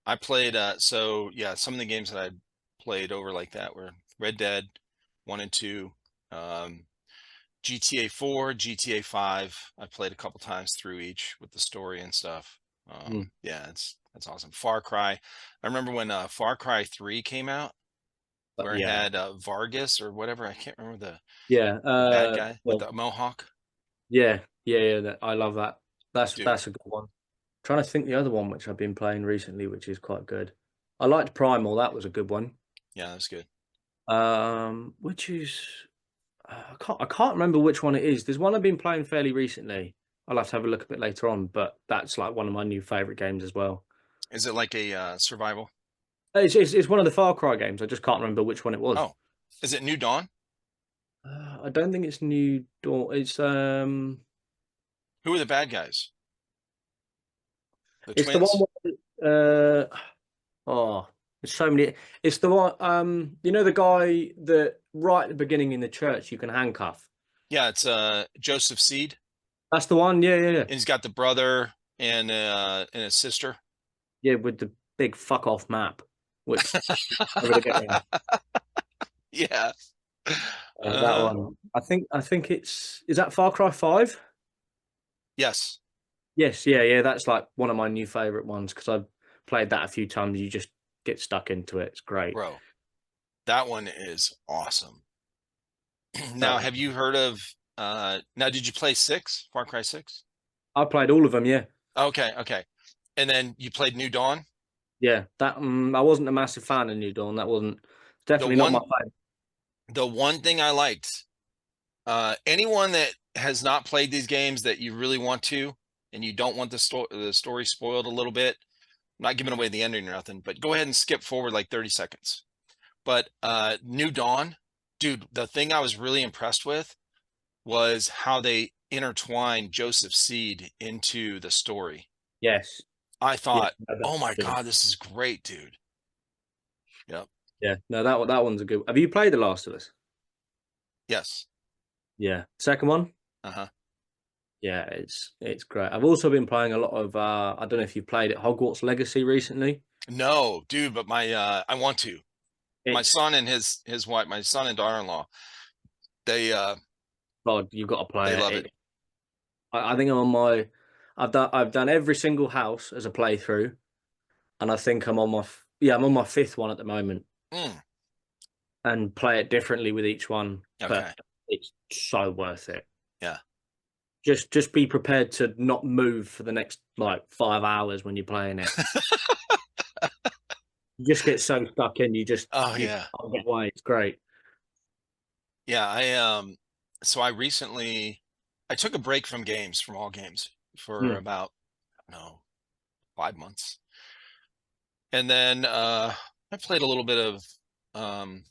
I played some of the games that I played over like that were Red Dead 1 and 2, GTA 4, GTA 5. I played a couple times through each with the story and stuff. Yeah, that's awesome. Far Cry. I remember when Far Cry 3 came out, where it had Vargas or whatever. I can't remember the bad guy with the mohawk. Yeah. I love that. That's a good one. I'm trying to think the other one which I've been playing recently, which is quite good. I liked Primal. That was a good one. Yeah, that's good. Which is I can't remember which one it is. There's one I've been playing fairly recently. I'll have to have a look a bit later on, but that's like one of my new favorite games as well. Is it like a survival? It's one of the Far Cry games. I just can't remember which one it was. Oh, is it New Dawn? I don't think it's New Dawn. It's Who are the bad guys? The it's the one twins? where oh, there's so many. It's the one you know the guy that right at the beginning in the church you can handcuff. Yeah, it's Joseph Seed, That's the one. Yeah, yeah, yeah. and he's got the brother and his sister. Yeah, with the big fuck off map, which never to get around. Yeah. That one. I think is that Far Cry 5? Yes, Yes, yeah, yeah. That's like one of my new favorite ones because I've played that a few times. You just get stuck into it. It's great. bro. That one is awesome. That Now, one. have you heard of now did you play 6? Far Cry 6? I played all of them. Yeah, Okay, okay. And then you played New Dawn? yeah. That I wasn't a massive fan of New Dawn. That wasn't The definitely not my one favorite. the one thing I liked, anyone that has not played these games that you really want to, and you don't want the story spoiled a little bit, I'm not giving away the ending or nothing, but go ahead and skip forward like 30 seconds. But New Dawn, dude, the thing I was really impressed with was how they intertwined Joseph Seed into the story. Yes. I Yeah. thought, No, oh that's my good. God, this is great, dude. Yep. Yeah. No, that one's a good. Have you played The Last of Us? Yes. Yeah. Second one. Uh-huh. Yeah, it's great. I've also been playing a lot of I don't know if you've played it, Hogwarts Legacy recently. No, dude, but my I want to. My It's son and his wife, my son and daughter-in-law, they God, you've got to play it. love it. I think I'm on my I've done every single house as a playthrough, and I think I'm on my fifth one at the moment, Mm, and play it differently with each one, okay. but it's so worth it. Yeah. Just be prepared to not move for the next like 5 hours when you're playing it. You just get so stuck in, Oh you yeah. can't get away. It's great. Yeah, so I took a break from games, from all games, for Mm. about, I don't know, 5 months. And then I played a little bit of um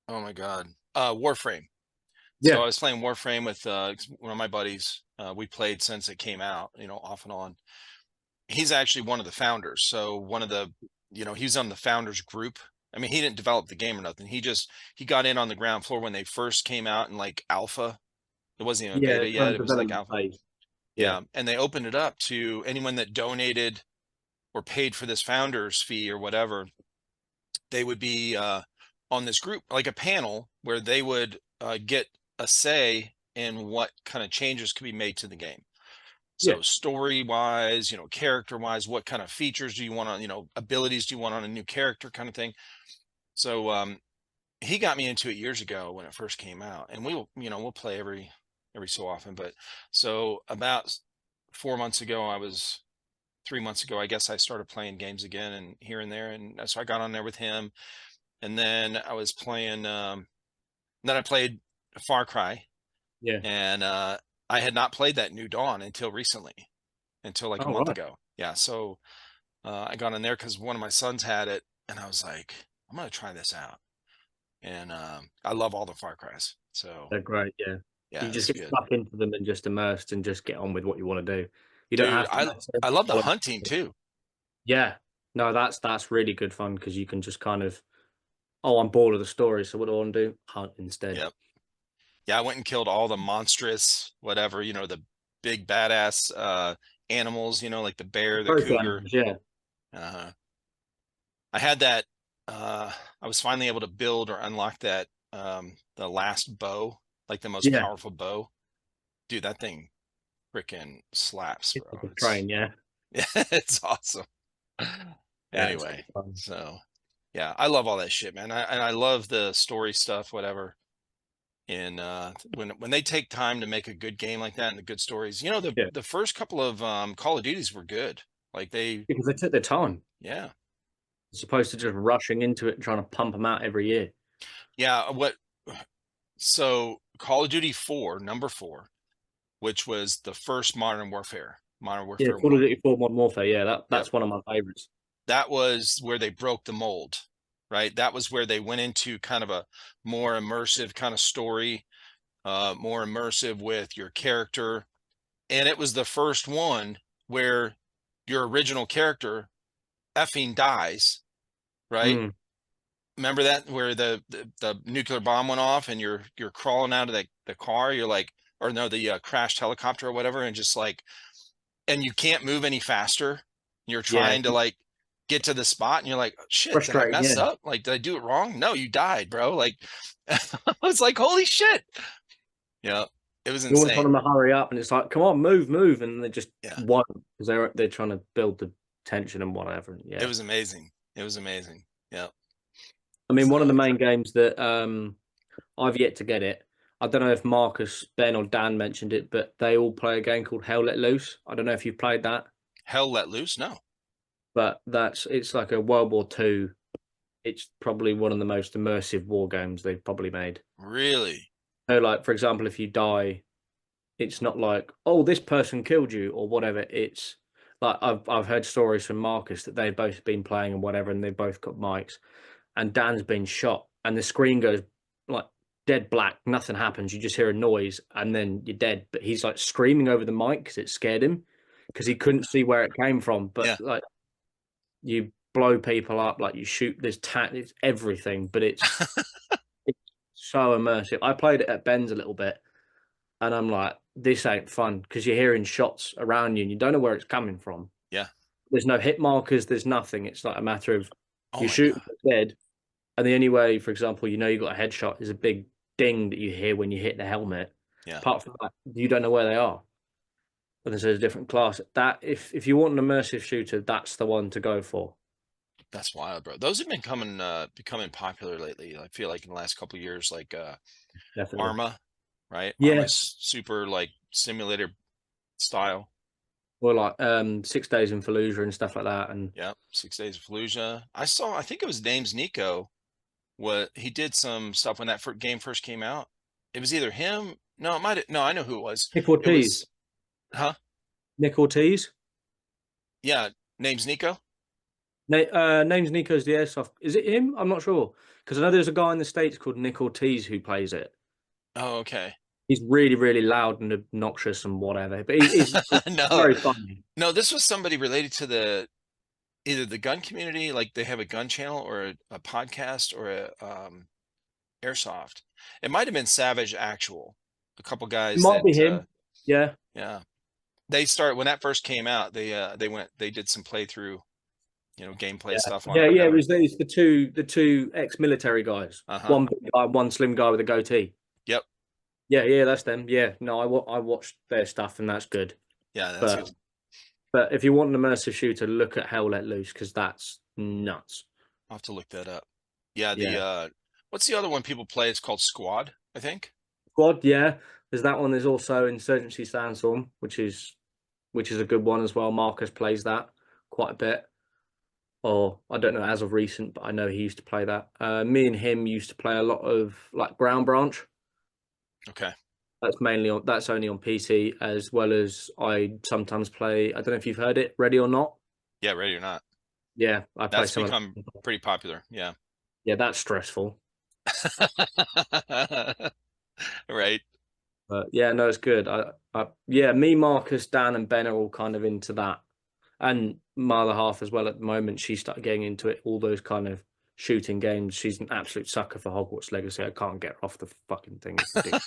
oh my God, Warframe. So Yeah, I was playing Warframe with one of my buddies. We played since it came out, off and on. He's actually one of the founders. So one of the, he's on the founders group. I mean, he didn't develop the game or nothing. He got in on the ground floor when they first came out in like alpha. It wasn't even a yeah, beta it's on yet. It was like development alpha. phase. Yeah, Yeah. And they opened it up to anyone that donated or paid for this founders fee or whatever. They would be on this group, like a panel where they would get a say in what kind of changes could be made to the game. yeah, So story wise, character wise, what kind of features do you want on, abilities do you want on a new character kind of thing. So he got me into it years ago when it first came out, and we'll play every so often. But so about 4 months ago, 3 months ago, I guess I started playing games again and here and there. And so I got on there with him. And then I was playing, then I played Far Cry, yeah. and I had not played that New Dawn until recently, until like a All month right. ago. Yeah. So I got in there because one of my sons had it, and I was like, I'm going to try this out. And I love all the Far Cries. So They're great. Yeah, yeah, you just it's get good. stuck into them and just immersed and just get on with what you want to do. You don't Dude, have to necessarily I love the follow. hunting too. Yeah, no, that's really good fun because you can just kind of, oh, I'm bored of the story, so what do I want to do? Hunt instead. Yep. Yeah, I went and killed all the monstrous, whatever, the big badass animals, like the bear, the Trophy cougar. animals, yeah, Uh, I had that. I was finally able to build or unlock that the last bow, like the most yeah. powerful bow. Dude, that thing freaking slaps, It's bro. like a train, yeah, It's awesome. yeah, it's Anyway, good fun. so yeah, I love all that shit, man. And I love the story stuff, whatever. And when they take time to make a good game like that and the good stories, the Yeah, the first couple of Call of Duties were good. Like they, Because they took their time, yeah, as opposed to just rushing into it and trying to pump them out every year. yeah. So Call of Duty 4, number 4, which was the first Modern Yeah, Warfare Call of 1. Duty 4 Modern Warfare. Yeah, Yep. that's one of my favorites. That was where they broke the mold, right? That was where they went into kind of a more immersive kind of story, more immersive with your character. And it was the first one where your original character effing dies, right? Mm. Remember that where the nuclear bomb went off and you're crawling out of the car, you're like, or no, the crashed helicopter or whatever, and just like, and you can't move any faster. You're Yeah, trying to like get to the spot and you're like, oh, shit, did I frustrating. mess Yeah, up? Like, did I do it wrong? No, you died, bro. Like, I was like, holy shit. Yeah, it was you want insane. them to hurry up, and it's like, come on, move, and they just Yeah, won't because they're trying to build the tension and whatever. it Yeah, was amazing. It was amazing. Yeah. I mean, one of So the main games that I've yet to get it. I don't know if Marcus, Ben, or Dan mentioned it, but they all play a game called Hell Let Loose. I don't know if you've played that, Hell Let Loose? No. but it's like a World War II. It's probably one of the most immersive war games they've probably made. Really? So, like, for example, if you die, it's not like, oh, this person killed you or whatever. It's like I've heard stories from Marcus that they've both been playing and whatever, and they've both got mics, and Dan's been shot, and the screen goes like dead black, nothing happens. You just hear a noise, and then you're dead. But he's like screaming over the mic because it scared him because he couldn't see where it came from. But Yeah. like you blow people up, like you shoot. It's everything, but it's so immersive. I played it at Ben's a little bit, and I'm like, this ain't fun because you're hearing shots around you and you don't know where it's coming from. Yeah. There's no hit markers, there's nothing. It's like a matter of Oh you my shoot God. dead, and the only way, for example, you know you got a headshot is a big ding that you hear when you hit the helmet. Yeah. Apart from that, you don't know where they are. But there's a different class. That if you want an immersive shooter, that's the one to go for. That's wild, bro. Those have been becoming popular lately. I feel like in the last couple of years, like Definitely. Arma, right? Yeah. Arma's super like simulator style. Or like 6 days in Fallujah and stuff like that. And Yeah, 6 Days of Fallujah. I think it was Name's Nico. What he did some stuff when that game first came out. It was either him. No, it might have, no, I know who it was. Nick It Ortiz. was, huh? Nick Ortiz. Yeah, Name's Nico. Name's Nico's the Airsoft. Is it him? I'm not sure because I know there's a guy in the States called Nick Ortiz who plays it. Oh, okay. He's really, really loud and obnoxious and whatever, but he's No, very funny. no, this was somebody related to either the gun community, like they have a gun channel or a podcast or a Airsoft. It might have been Savage Actual. A couple It guys might that be him. Yeah, yeah. They start when that first came out, they did some playthrough, gameplay stuff on it, yeah. whatever. It's the two ex-military guys. Uh-huh. One big guy, one slim guy with a goatee. Yep. Yeah, that's them. Yeah, no, I watched their stuff and that's good. Yeah, that's But good. but if you want an immersive shooter, look at Hell Let Loose because that's nuts. I'll have to look that up. Yeah, Yeah, what's the other one people play? It's called Squad, I think. Squad. Yeah, there's that one. There's also Insurgency Sandstorm, which is a good one as well. Marcus plays that quite a bit. Or I don't know as of recent, but I know he used to play that. Me and him used to play a lot of like Ground Branch. Okay. That's only on PC, as well as I sometimes play. I don't know if you've heard it, Ready or Not. Yeah, ready or not. Yeah, I play That's some of become that. pretty popular. Yeah. Yeah, that's stressful. Right. But yeah, no, it's good. Yeah, me, Marcus, Dan, and Ben are all kind of into that, and my other half as well. At the moment, she started getting into it. All those kind of shooting games. She's an absolute sucker for Hogwarts Legacy. I can't get her off the fucking thing. It's ridiculous.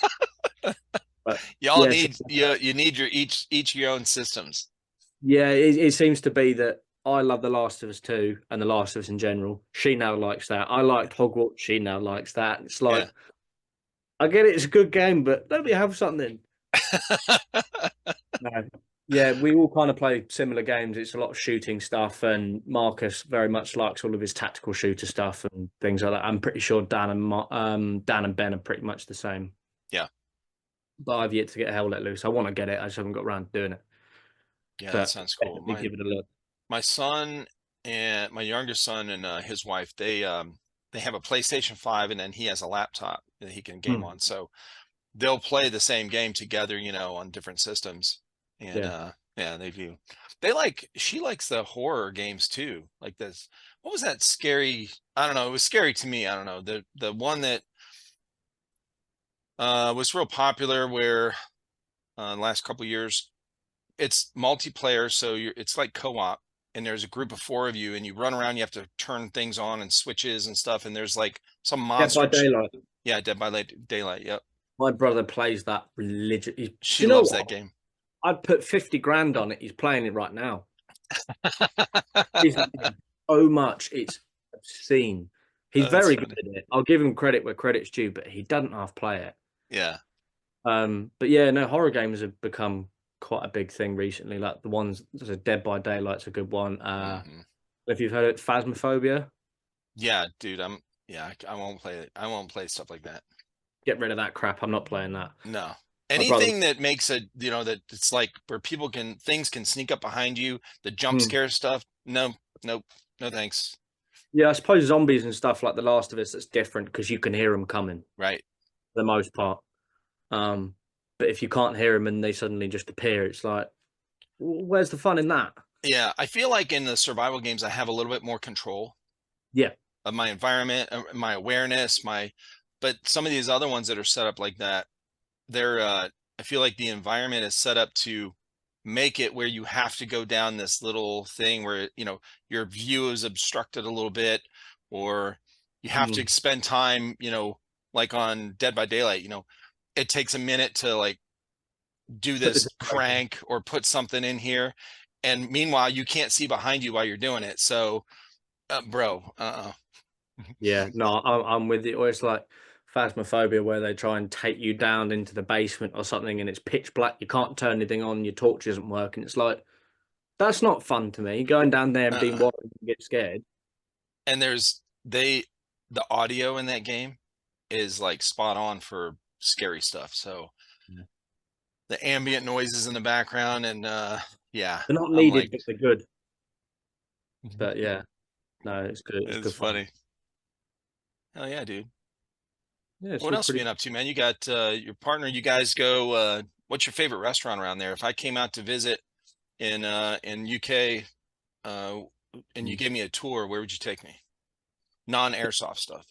But Y'all yeah, need you need your each your own systems. yeah, it seems to be that I love The Last of Us 2 and The Last of Us in general. She now likes that. I liked Hogwarts. She now likes that. It's Yeah. like, I get it. It's a good game, but let me have something. No. Yeah, we all kind of play similar games. It's a lot of shooting stuff, and Marcus very much likes all of his tactical shooter stuff and things like that. I'm pretty sure Dan and Ben are pretty much the same. Yeah. But I've yet to get Hell Let Loose. I want to get it. I just haven't got around to doing it. Yeah, that But sounds cool. definitely give it a look. my son and my youngest son and his wife, they have a PlayStation 5, and then he has a laptop that he can game Hmm. on. So they'll play the same game together, you know, on different systems. And Yeah. yeah, they do. She likes the horror games too. Like this, what was that scary? I don't know. It was scary to me. I don't know. The one that was real popular where the last couple years, it's multiplayer, so it's like co-op, and there's a group of 4 of you, and you run around. You have to turn things on and switches and stuff, and there's like some Dead by monster. Daylight. Yeah, Dead by Daylight. Yep, My brother plays that religiously. Do she you know loves that what? game. I'd put 50 grand on it. He's playing it right now. He's so much. It's obscene. He's That's very good funny. at it. I'll give him credit where credit's due, but he doesn't half play it. Yeah. But yeah, no, horror games have become quite a big thing recently. Like the ones, there's a Dead by Daylight's a good one. Hmm. If you've heard it, Phasmophobia, Yeah, dude. Yeah. I won't play it. I won't play stuff like that. get rid of that crap. I'm not playing that. No. My brother, Anything that makes it, you know, that it's like where things can sneak up behind you, the jump Hmm. scare stuff. No, nope, no thanks. Yeah, I suppose zombies and stuff like The Last of Us, that's different because you can hear them coming Right. for the most part. Um, but if you can't hear them and they suddenly just appear, it's like, where's the fun in that? Yeah. I feel like in the survival games, I have a little bit more control Yeah. of my environment, my awareness, but some of these other ones that are set up like that, they're, I feel like the environment is set up to make it where you have to go down this little thing where, you know, your view is obstructed a little bit, or you have to Mm. spend time, you know, like on Dead by Daylight, you know, it takes a minute to like do Put this this crank or put something in here. And meanwhile, you can't see behind you while you're doing it. So, bro, Yeah, no, I'm with you. Or it's like Phasmophobia, where they try and take you down into the basement or something, and it's pitch black. You can't turn anything on. Your torch isn't working. It's like that's not fun to me. Going down there and being uh, worried and get scared. and the audio in that game is like spot on for scary stuff. So Yeah. the ambient noises in the background, and yeah, They're not I'm needed, like, but they're good. But yeah, no, it's good. It's it's good fun. funny. Hell yeah, dude. Yeah, it's What all else have you pretty. been up to, man? You got your partner, you guys go, what's your favorite restaurant around there? If I came out to visit in UK, uh and you gave me a tour, where would you take me? Non-airsoft stuff.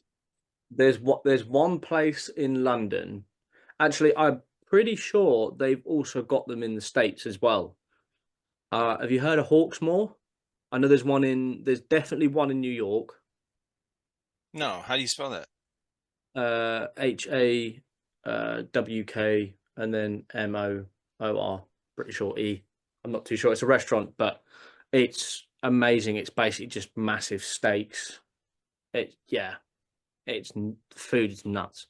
There's one place in London. Actually, I'm pretty sure they've also got them in the States as well. Have you heard of Hawksmoor? I know there's definitely one in New York. No, how do you spell that? HA WK and then MOOR. Pretty sure E. I'm not too sure. It's a restaurant, but it's amazing. It's basically just massive steaks. Yeah, food is nuts.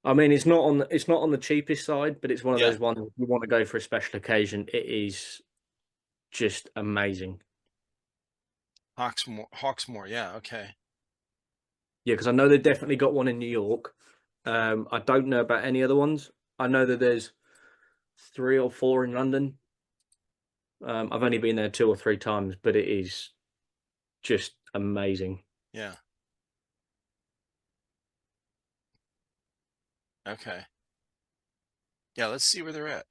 I mean, it's not on the cheapest side, but it's one of Yeah, those ones if you want to go for a special occasion. It is just amazing. Hawksmoor, yeah, okay. Yeah, because I know they've definitely got one in New York. I don't know about any other ones. I know that there's 3 or 4 in London. I've only been there 2 or 3 times, but it is just amazing. Yeah, okay. Yeah, let's see where they're at.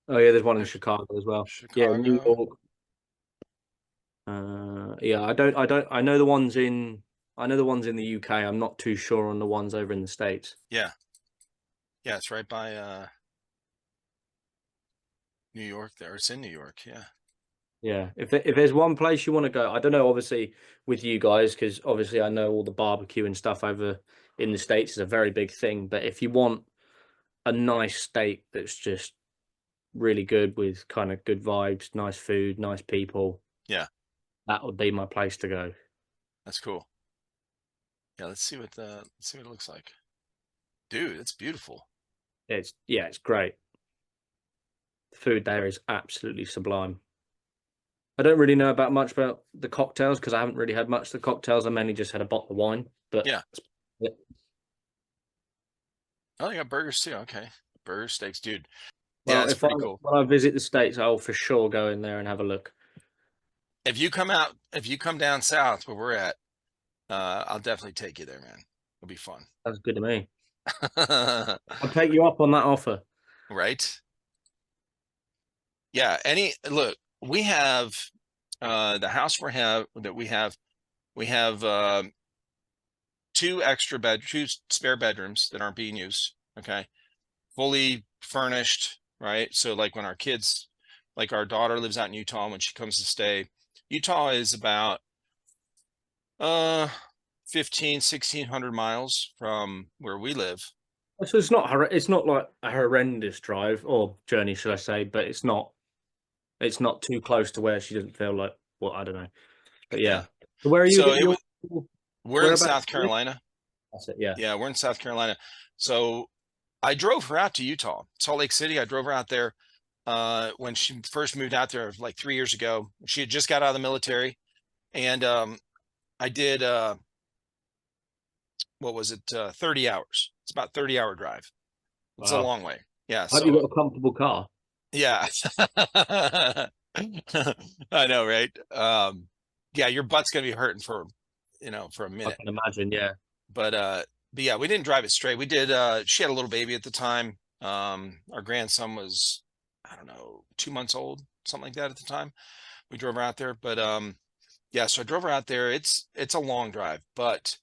Oh yeah, there's one in There's Chicago as well. Yeah, New Chicago. York. Yeah, I know the ones in. I know the ones in the UK. I'm not too sure on the ones over in the States. Yeah, yeah, it's right by New York there. It's in New York, yeah. Yeah, if there's one place you want to go, I don't know. Obviously, with you guys, because obviously I know all the barbecue and stuff over in the States is a very big thing. But if you want a nice steak that's just really good with kind of good vibes, nice food, nice people, Yeah, that would be my place to go. that's cool. Yeah, let's see what it looks like. Dude, it's beautiful. It's great. The food there is absolutely sublime. I don't really know about much about the cocktails because I haven't really had much of the cocktails. I mainly just had a bottle of wine, but Yeah. Oh, they got burgers too. Okay. Burgers, steaks, dude. Yeah, Well, it's if I pretty cool. when I visit the States, I'll for sure go in there and have a look. If you come down south where we're at, I'll definitely take you there, man. It'll be fun. That's good to me. I'll take you up on that offer. Right? Yeah. Look, we have the house we have two spare bedrooms that aren't being used. Okay. Fully furnished, right? So like when like our daughter lives out in Utah, when she comes to stay, Utah is about uh 1,600 miles from where we live. So it's not like a horrendous drive or journey, should I say? But it's not too close to where she doesn't feel like. Well, I don't know. But Yeah. yeah. So where are you? So we're in Whereabouts? South Carolina. That's it. Yeah. Yeah, we're in South Carolina. So I drove her out to Utah, Salt Lake City. I drove her out there when she first moved out there like 3 years ago. She had just got out of the military, and I did what was it? 30 hours. It's about 30-hour drive. It's a Wow. long way. Yeah. I hope you So got a comfortable car. yeah. I know, right? Yeah, your butt's gonna be hurting for a I minute. can imagine. Yeah. But yeah, we didn't drive it straight. We did she had a little baby at the time. Our grandson was, I don't know, 2 months old, something like that at the time. We drove her out there. But yeah, so I drove her out there. It's a long drive, but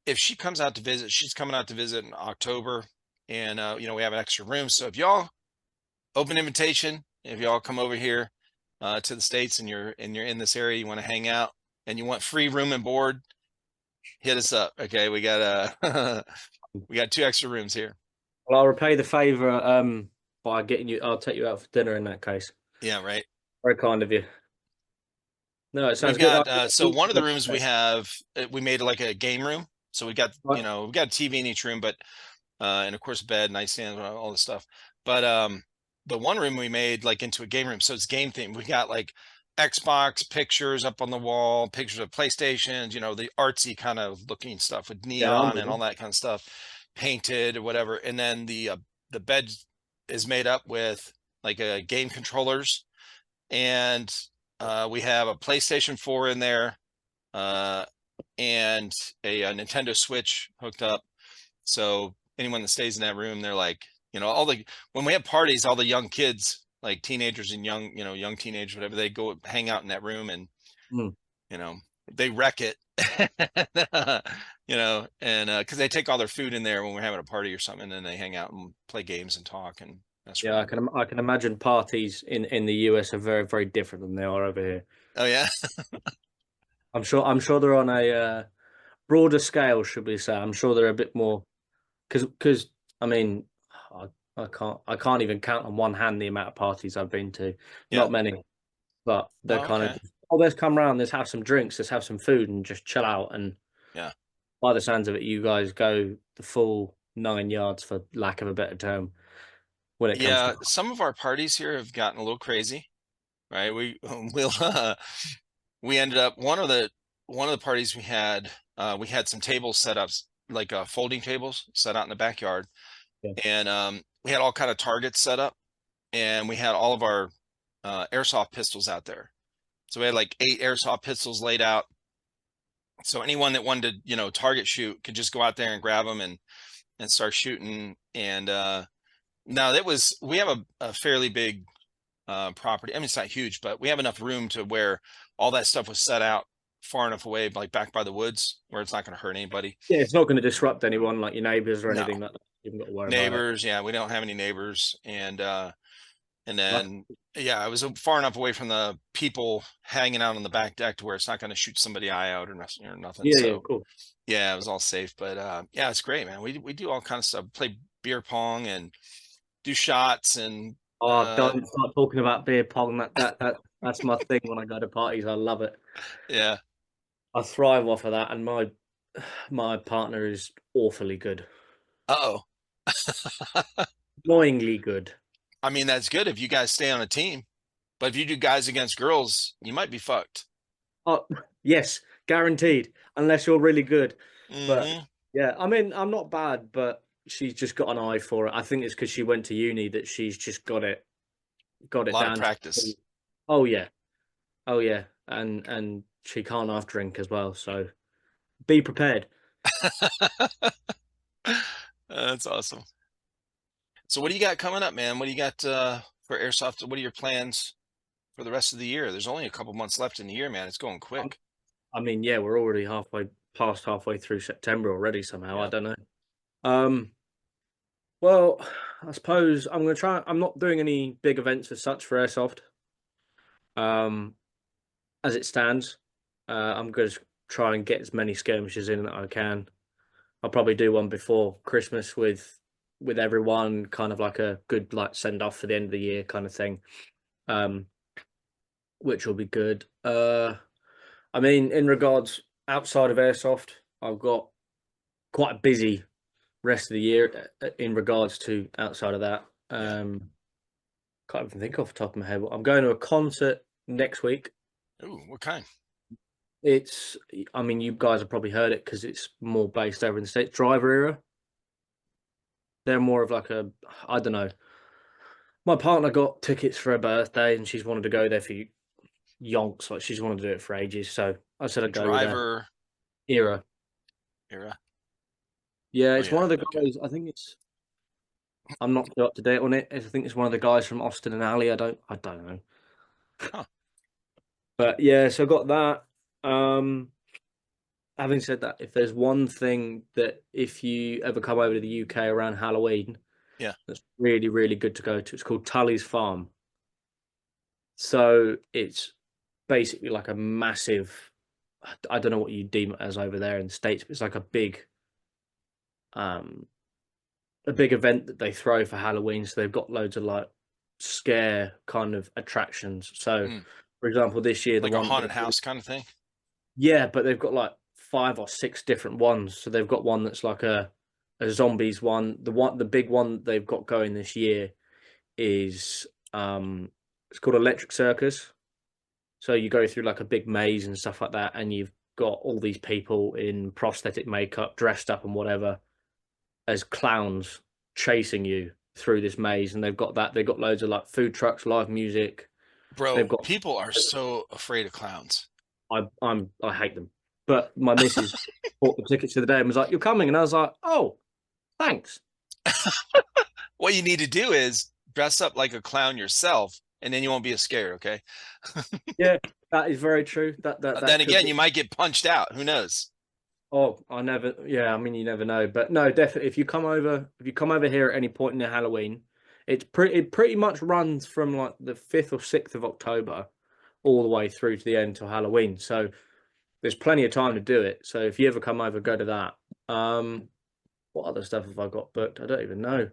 if she comes out to visit, she's coming out to visit in October, and we have an extra room. So if y'all open invitation, if y'all come over here to the States and you're in this area, you want to hang out and you want free room and board, hit us up. Okay, we got we got 2 extra rooms here. Well, I'll repay the favor by getting you. I'll take you out for dinner in that case. Yeah, right. Very kind of you. No, it We've sounds good. got so one of the rooms we made like a game room. So we got Right. we got a TV in each room, but and of course bed, nightstand, all this stuff. But the one room we made like into a game room, so it's game themed. We got like Xbox pictures up on the wall, pictures of PlayStations, the artsy kind of looking stuff with Yeah, I'm neon with and all you. that kind of stuff, painted or whatever. And then the bed is made up with like game controllers, and we have a PlayStation 4 in there, uh, and a Nintendo Switch hooked up. So anyone that stays in that room, they're like, when we have parties, all the young kids, like teenagers and young teenagers, whatever, they go hang out in that room, and Mm. you know, they wreck it, and because they take all their food in there when we're having a party or something, and then they hang out and play games and talk and mess Yeah, around. I can imagine parties in the US are very very different than they are over here. Oh yeah. I'm sure they're on a broader scale, should we say? I'm sure they're a bit more because I mean I, I can't even count on one hand the amount of parties I've been to. Yeah. Not many, but they're Oh, kind of okay. let's come round, let's have some drinks, let's have some food, and just chill out. And Yeah. by the sounds of it, you guys go the full 9 yards, for lack of a better term, when it comes to. Yeah, some of our parties here have gotten a little crazy, right? We ended up one of the parties we had some tables set up, like folding tables set out in the backyard, Yeah. and we had all kind of targets set up, and we had all of our airsoft pistols out there. So we had like 8 airsoft pistols laid out. So anyone that wanted to, target shoot could just go out there and grab them and start shooting. And now we have a fairly big property. I mean, it's not huge, but we have enough room to where all that stuff was set out far enough away, like back by the woods, where it's not going to hurt anybody. Yeah, it's not going to disrupt anyone, like your neighbors or No. anything like that. You haven't got to worry about it. Neighbors, yeah, we don't have any neighbors. And Like, then yeah, I was far enough away from the people hanging out on the back deck to where it's not going to shoot somebody eye out or nothing. yeah, So cool. yeah, it was all safe. But yeah, it's great, man. We do all kinds of stuff. Play beer pong and do shots and Oh, don't start talking about beer pong. That's my thing when I go to parties. I love it. yeah. I thrive off of that, and my partner is awfully good, Uh-oh. annoyingly good. I mean, that's good if you guys stay on a team, but if you do guys against girls, you might be fucked. Oh, yes, guaranteed. Unless you're really good. But Hmm. yeah, I mean, I'm not bad, but she's just got an eye for it. I think it's because she went to uni that she's just got it A lot of down. practice. Oh yeah, oh yeah, and she can't half drink as well. So be prepared. That's awesome. So what do you got coming up, man? What do you got for Airsoft? What are your plans for the rest of the year? There's only a couple months left in the year, man. It's going quick. I mean, yeah, we're already halfway through September already. Somehow, I Yeah. don't know. Um, well, I suppose I'm gonna try. I'm not doing any big events as such for Airsoft. Um, as it stands, I'm going to try and get as many skirmishes in that I can. I'll probably do one before Christmas with everyone, kind of like a good like send off for the end of the year kind of thing, um, which will be good. I mean, in regards outside of Airsoft, I've got quite a busy rest of the year in regards to outside of that. Yeah. Can't even think off the top of my head. I'm going to a concert next week. Ooh, what kind? It's, I mean, you guys have probably heard it because it's more based over in the States. Driver Era. They're more of like a, I don't know. My partner got tickets for her birthday and she's wanted to go there for yonks. Like she's wanted to do it for ages. So I said I'd go with her. Driver Era. Era. Yeah, Oh it's one yeah. of the Okay. guys. I think it's. I'm not too up to date on it. I think it's one of the guys from Austin and Alley. I don't know. Huh. But yeah, so I got that. Having said that, if there's one thing that if you ever come over to the UK around Halloween, Yeah. that's really, really good to go to. It's called Tully's Farm. So it's basically like a massive, I don't know what you deem it as over there in the States, but it's like um a big event that they throw for Halloween. So they've got loads of like scare kind of attractions. So Mm. for example, this year the Like a one haunted house kind of thing. yeah, but they've got like 5 or 6 different ones. So they've got one that's like a zombies one. The big one they've got going this year is it's called Electric Circus. So you go through like a big maze and stuff like that, and you've got all these people in prosthetic makeup, dressed up and whatever, as clowns chasing you through this maze. And they've got that. They've got loads of like food trucks, live music. They've Bro, got. people are so afraid of clowns. I hate them. But my missus bought the tickets the other day and was like, "You're coming," and I was like, "Oh, thanks." What you need to do is dress up like a clown yourself, and then you won't be as scared, okay? Yeah, that is very true. That Then could again, be. you might get punched out. Who knows? Oh, I never. Yeah, I mean, you never know. But no, definitely. If you come over here at any point in the Halloween, it pretty much runs from like the 5th or 6th of October all the way through to the end till Halloween. So there's plenty of time to do it. So if you ever come over, go to that. What other stuff have I got booked? I don't even know.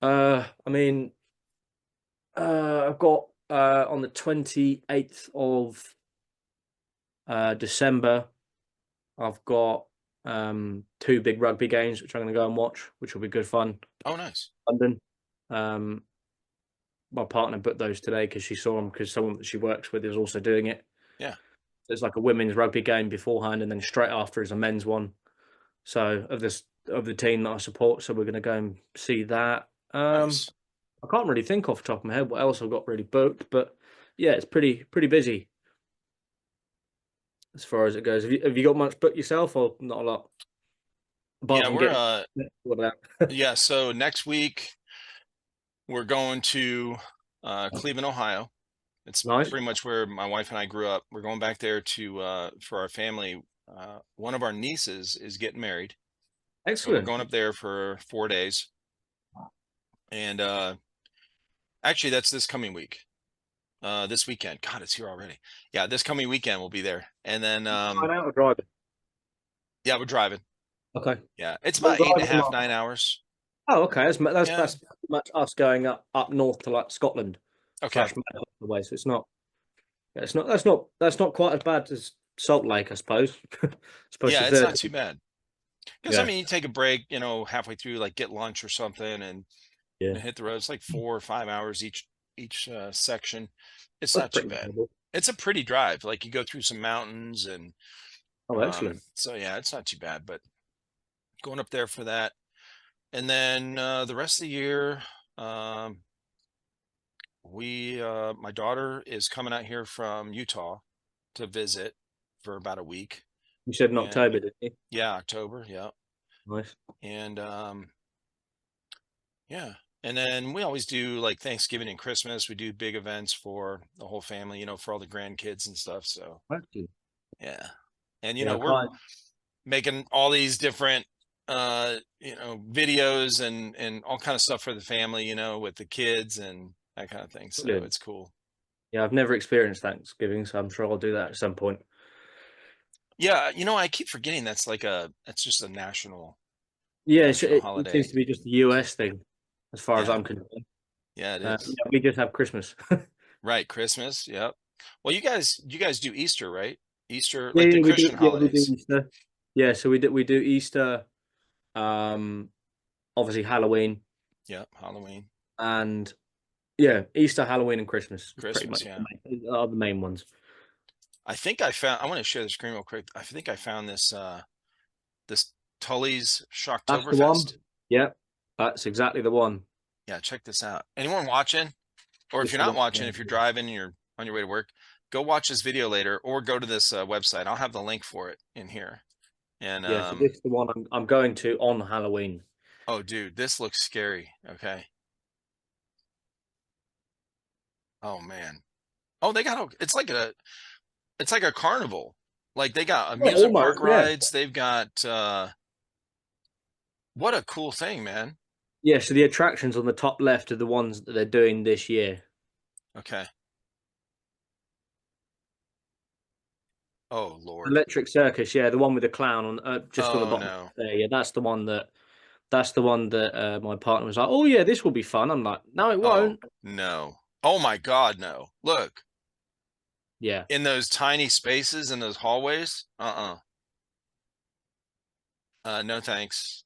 I mean, I've got on the 28th of December, I've got 2 big rugby games which I'm going to go and watch, which will be good fun. Oh, nice. London. Um, my partner booked those today because she saw them because someone that she works with is also doing it. Yeah. There's like a women's rugby game beforehand, and then straight after is a men's one. So of the team that I support, so we're going to go and see that. Nice. I can't really think off the top of my head what else I've got really booked, but yeah, it's pretty busy as far as it goes. Have you got much booked yourself, or not a lot? Apart Yeah, from we're getting what that. yeah, so next week we're going to Cleveland, Ohio. It's Nice, pretty much where my wife and I grew up. We're going back there to for our family. One of our nieces is getting married. So we're excellent. going up there for 4 days. And actually that's this coming week. This weekend. God, it's here already. Yeah, this coming weekend we'll be there. And then Flying out or driving? yeah, we're driving. Okay. Yeah, it's Well, about eight and a driving half, tomorrow. 9 hours. Oh, okay. Yeah. That's pretty much us going up north to like Scotland Okay. slash Manchester way. So it's not. Yeah, it's not. That's not quite as bad as Salt Lake, I suppose. I suppose Yeah, the it's third. not too bad. Because I Yeah. mean, you take a break, halfway through, like get lunch or something, and Yeah. hit the road. It's like 4 or 5 hours each section. It's That's not too pretty bad. reasonable. It's a pretty drive. Like you go through some mountains, and Oh, excellent. so yeah, it's not too bad. But going up there for that, And then the rest of the year, my daughter is coming out here from Utah to visit for about a week. You said in And October, didn't you? yeah, October, yeah. Nice. And yeah. And then we always do like Thanksgiving and Christmas. We do big events for the whole family, for all the grandkids and stuff. So Actually, yeah. And yeah, I we're can't. making all these different videos and all kind of stuff for the family, with the kids and that kind of thing. So Brilliant. it's cool. Yeah, I've never experienced Thanksgiving, so I'm sure I'll do that at some point. Yeah, I keep forgetting that's just a national Yeah, it holiday. seems to be just a US thing, as far as Yeah. I'm concerned. Yeah, it is. Yeah, we just have Christmas. Right, Christmas. Yep. Well, you guys do Easter, right? Easter, Yeah, like the yeah, we do. Christian Yeah, we do holidays. Easter. Yeah, so we do Easter. Um, Obviously Halloween, Yep, Halloween, and yeah, Easter, Halloween, and Christmas. Pretty Christmas. much Yeah. are the main ones. I want to share the screen real quick. I think I found this Tully's That's the one. Shocktoberfest. Yeah, that's exactly the one. Yeah, check this out. Anyone watching? Or if This you're is the not one. watching, if you're driving and you're on your way to work, go watch this video later or go to this website. I'll have the link for it in here. And Yeah, so this is the one I'm going to on Halloween. oh, dude, this looks scary. Okay. Oh man. Oh, it's like a carnival. Like they got Yeah, amusement almost. park Yeah, rides. They've got what a cool thing, man. yeah. So the attractions on the top left are the ones that they're doing this year. Okay. Oh Lord. Electric Circus, yeah, the one with the clown on just on the Oh bottom no. there. Yeah, that's the one that my partner was like, "Oh yeah, this will be fun." I'm like, "No, it Oh won't." no. Oh my God, no. Look, Yeah, in those tiny spaces in those hallways. No thanks.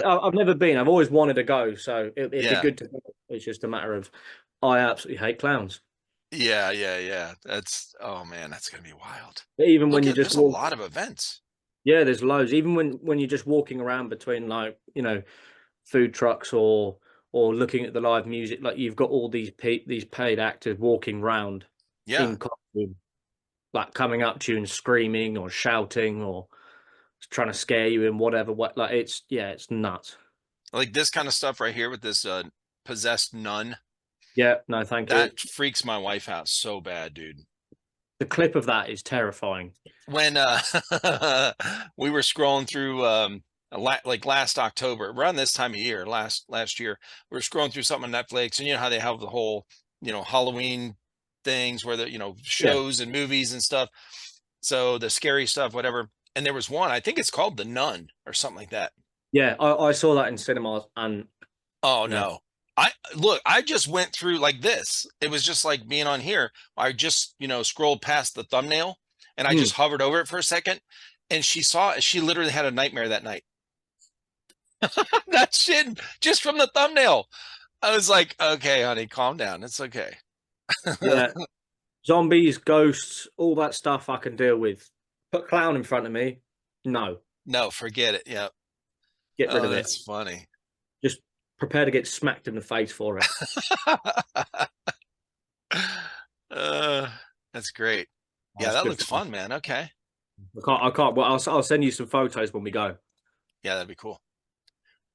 I've never been. I've always wanted to go, so it'd be Yeah. good to go. It's just a matter of I absolutely hate clowns. Yeah, yeah, yeah. Oh man, that's gonna be wild. But even when Look you at just there's a walk, lot of events. yeah, there's loads. Even when you're just walking around between like food trucks or looking at the live music, like you've got all these paid actors walking around Yeah. in costume, like coming up to you and screaming or shouting or trying to scare you in whatever way. Like it's nuts. Like this kind of stuff right here with this possessed nun. Yeah, no, thank you. That freaks my wife out so bad, dude. The clip of that is terrifying. When we were scrolling through like last October, around this time of year, last year, we were scrolling through something on Netflix, and you know how they have the whole, Halloween things where the, Yeah, shows and movies and stuff. So the scary stuff, whatever. And there was one, I think it's called The Nun or something like that. yeah, I saw that in cinemas, and Oh no, no. I just went through like this. It was just like being on here. I just, scrolled past the thumbnail and I mm, just hovered over it for a second and she literally had a nightmare that night. That shit just from the thumbnail. I was like, okay, honey, calm down. It's okay. yeah, zombies, ghosts, all that stuff I can deal with. Put clown in front of me, no, No, forget it. Yeah. get rid Oh, of it. that's funny. Just prepare to get smacked in the face for it. uh, that's great. Yeah, That's that good looks fun. fun, man. Okay. I can't. Well, I'll send you some photos when we go. Yeah, that'd be cool.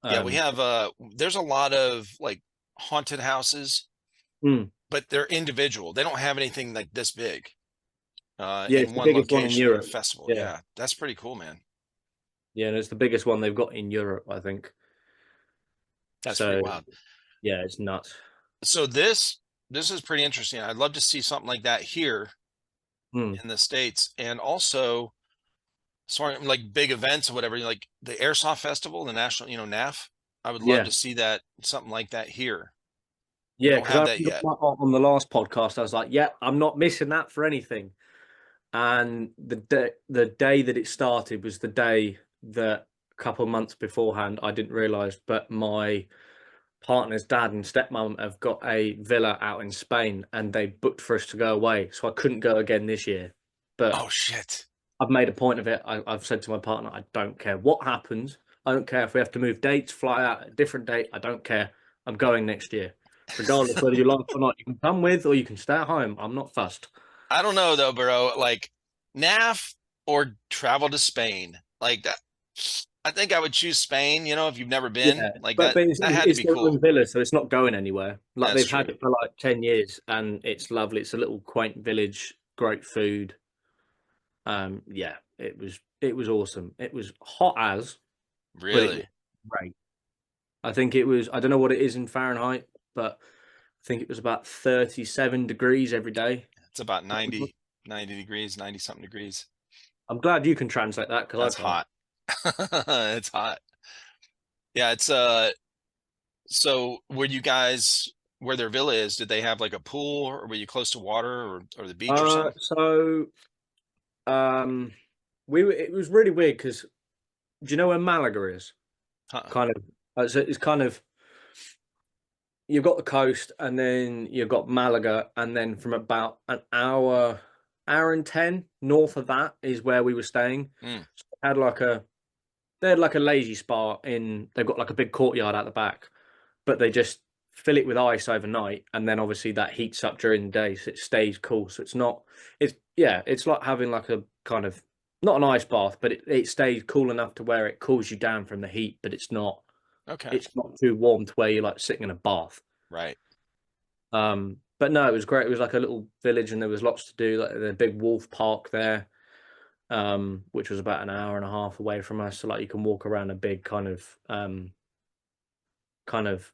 Yeah, we Um, have there's a lot of like haunted houses, mm, but they're individual. They don't have anything like this big yeah, it's in the one biggest one in location, like a Europe. festival. Yeah, Yeah, that's pretty cool, man. yeah, and it's the biggest one they've got in Europe, I think. That's pretty So wild. yeah, it's nuts. So this is pretty interesting. I'd love to see something like that here Mm, in the States. And also sorry, like big events or whatever, like the Airsoft Festival, the national, NAF. I would love yeah, to see that, something like that here. We yeah, don't because have I that remember yet. on the last podcast, I was like, yeah, I'm not missing that for anything. And the day that it started was the day that a couple of months beforehand I didn't realize, but my partner's dad and stepmom have got a villa out in Spain and they booked for us to go away. So I couldn't go again this year. But Oh shit. I've made a point of it. I've said to my partner, I don't care what happens. I don't care if we have to move dates, fly out at a different date. I don't care. I'm going next year, regardless whether you like it or not. You can come with or you can stay at home. I'm not fussed. I don't know though, bro. Like NAF or travel to Spain, like that. I think I would choose Spain. You know, if you've never been, Yeah, like but that, but it's, that it's had to it's be their cool. own villa, so it's not going anywhere. Like That's they've had true. it for like 10 years, and it's lovely. It's a little quaint village, great food. Yeah, it was awesome. It was hot as, but it was Really, great. I think it was. I don't know what it is in Fahrenheit, but I think it was about 37 degrees every day. it's about 90 degrees, 90 something degrees. I'm glad you can translate that because That's I can't. hot. It's hot. Yeah, it's so where you guys where their villa is, did they have like a pool or were you close to water or the beach or something? So um, it was really weird because do you know where Malaga is? Huh. Kind of, it's kind of you've got the coast, and then you've got Malaga, and then from about an hour and 10 north of that is where we were staying. Mm, So they had like a lazy spa in. They've got like a big courtyard out the back, but they just fill it with ice overnight, and then obviously that heats up during the day, so it stays cool. So it's not. It's yeah. It's like having like a kind of not an ice bath, but it stays cool enough to where it cools you down from the heat, but it's not. okay. It's not too warm to where you're like sitting in a bath. Right. But no, it was great. It was like a little village, and there was lots to do. Like the big wolf park there, which was about an hour and a half away from us. So like you can walk around a big kind of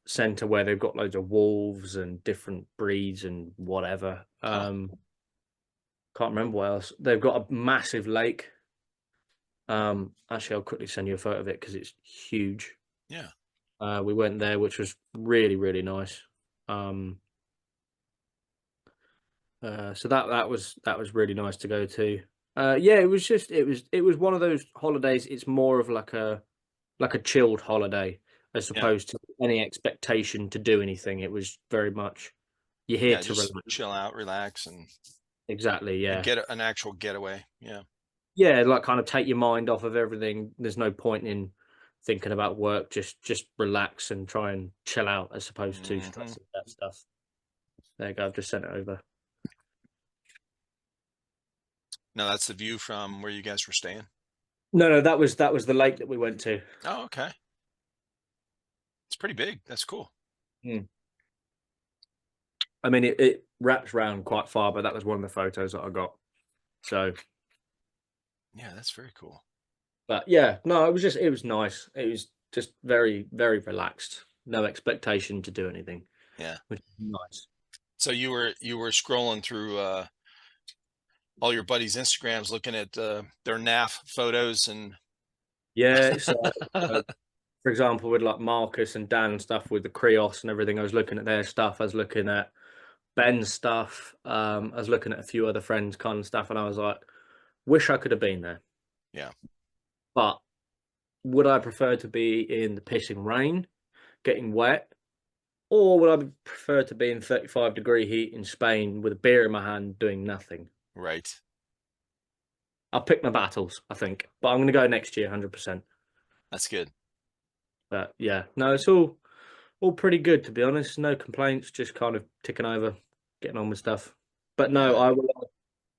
center where they've got loads of wolves and different breeds and whatever. Huh. Can't remember what else. They've got a massive lake. Actually, I'll quickly send you a photo of it because it's huge. Yeah. We went there, which was really, really nice. So that was really nice to go to. Yeah, it was one of those holidays. It's more of like a chilled holiday as Yeah. opposed to any expectation to do anything. It was very much you're here Yeah, to just relax. chill out, relax and Exactly, yeah. get an actual getaway. Yeah. Yeah, like kind of take your mind off of everything. There's no point in thinking about work. Just relax and try and chill out as opposed to Hmm. stressing that stuff. There you go. I've just sent it over. No, that's the view from where you guys were staying. No, that was the lake that we went to. Oh, okay. It's pretty big. That's cool. Hmm. I mean, it wraps around quite far, but that was one of the photos that I got. So, Yeah, that's very cool. but yeah, no, it was nice. It was just very, very relaxed. No expectation to do anything, Yeah. which is nice. So you were scrolling through all your buddies' Instagrams looking at their NAF photos and Yeah, so for example, with like Marcus and Dan and stuff with the Krios and everything, I was looking at their stuff. I was looking at Ben's stuff. I was looking at a few other friends' kind of stuff, and I was like, wish I could have been there. yeah, But would I prefer to be in the pissing rain, getting wet, or would I prefer to be in 35-degree heat in Spain with a beer in my hand doing nothing? right. I'll pick my battles, I think, but I'm going to go next year, 100%. That's good. But yeah, no, it's all pretty good to be honest. No complaints, just kind of ticking over, getting on with stuff. But no, Good.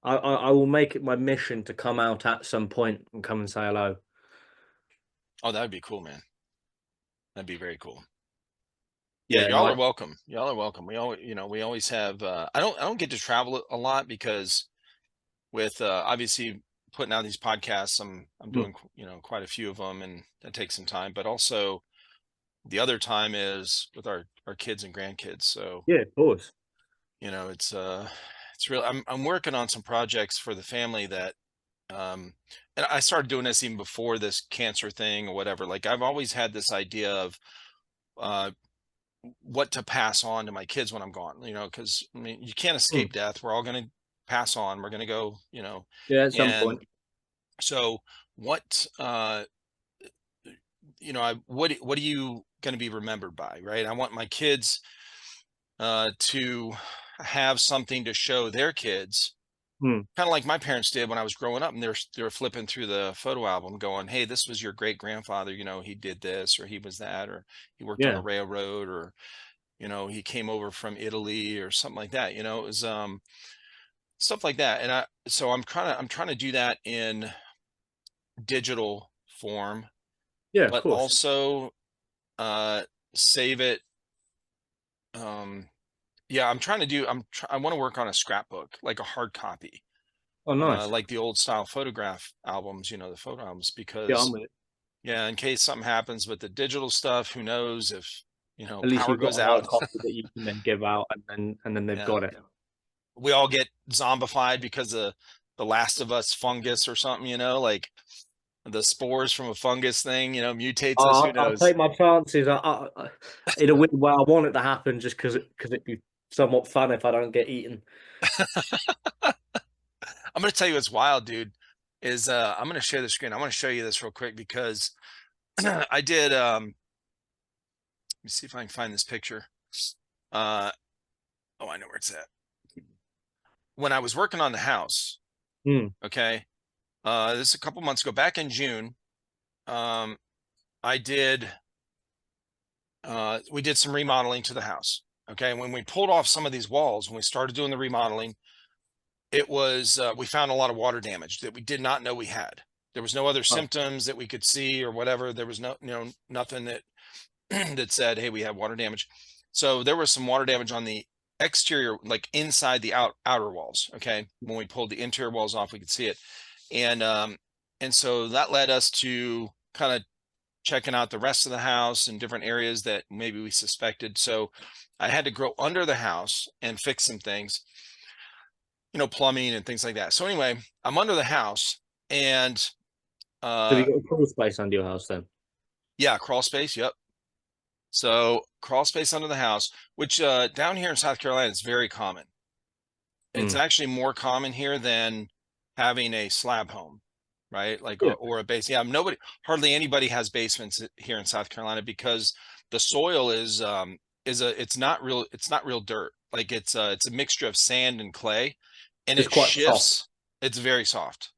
I will make it my mission to come out at some point and come and say hello. Oh, that would be cool, man. That'd be very cool. Yeah, Yeah, y'all are like welcome. Y'all are welcome. We always have I don't get to travel a lot because with obviously putting out these podcasts, I'm mm, doing, quite a few of them and that takes some time, but also the other time is with our kids and grandkids. So, yeah, of course. it's real I'm working on some projects for the family that and I started doing this even before this cancer thing or whatever. Like I've always had this idea of uh what to pass on to my kids when I'm gone, because I mean you can't Mm, escape death. We're all going to pass on. We're going to go, yeah, at some and point. so what what are you going to be remembered by, right? I want my kids to have something to show their kids Hmm. kind of like my parents did when I was growing up, and they were flipping through the photo album going, hey, this was your great grandfather, you know, he did this, or he was that, or he worked on Yeah. the railroad, or, you know, he came over from Italy or something like that. You know, it was stuff like that. And I'm trying to do that in digital form, Yeah, of but course. also uh save it. um yeah, I want to work on a scrapbook, like a hard copy, Oh, nice. like the old style photograph albums, you know, the photo albums, Yeah, I'm because with it. yeah, in case something happens with the digital stuff, who knows if, you know, At least power you've got goes a hard out. copy that you can then give out, and then they've Yeah, got it. we all get zombified because of the Last of Us fungus or something, you know, like the spores from a fungus thing, you know, mutates us, who I'll knows. take my chances. In a weird way, I want it to happen just because it'd be somewhat fun if I don't get eaten. I'm going to tell you what's wild, dude, is I'm going to share the screen. I want to show you this real quick because I did let me see if I can find this picture. uh oh, I know where it's at. When I was working on the house, Hmm. okay, this is a couple months ago, back in June. um I did we did some remodeling to the house. Okay, when we pulled off some of these walls, when we started doing the remodeling, it was we found a lot of water damage that we did not know we had. There was no other Oh, symptoms that we could see or whatever. There was no, you know, nothing that that said, hey, we have water damage. So there was some water damage on the exterior, like inside the outer walls. Okay, when we pulled the interior walls off, we could see it. And so that led us to kind of checking out the rest of the house and different areas that maybe we suspected. So I had to go under the house and fix some things, you know, plumbing and things like that. So anyway, I'm under the house, and have you uh got a crawl space under your house then? yeah, crawl space, yep. So crawl space under the house, which down here in South Carolina is very common. It's Hmm. actually more common here than having a slab home, right? Like, Yeah, or a base. Yeah, hardly anybody has basements here in South Carolina because the soil it's not real dirt. Like it's a mixture of sand and clay, and it's it quite soft. shifts. It's very soft.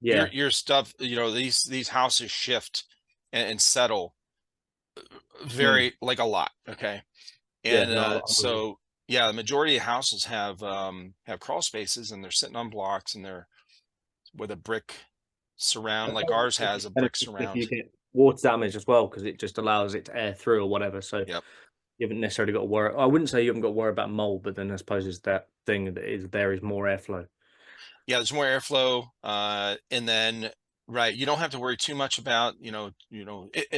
Yeah. Your stuff, you know, these houses shift and settle Hmm. very, like, a lot. Okay. Yeah. And No, I'm with you. so yeah, the majority of houses have crawl spaces, and they're sitting on blocks, and they're with a brick surround, I like think ours has it's a brick beneficial if you surround. get water damage as well, because it just allows it to air through or whatever. So Yep. you haven't necessarily got to worry. I wouldn't say you haven't got to worry about mold, but then I suppose it's that thing that is there is more airflow. Yeah, there's more airflow, and then right, you don't have to worry too much about,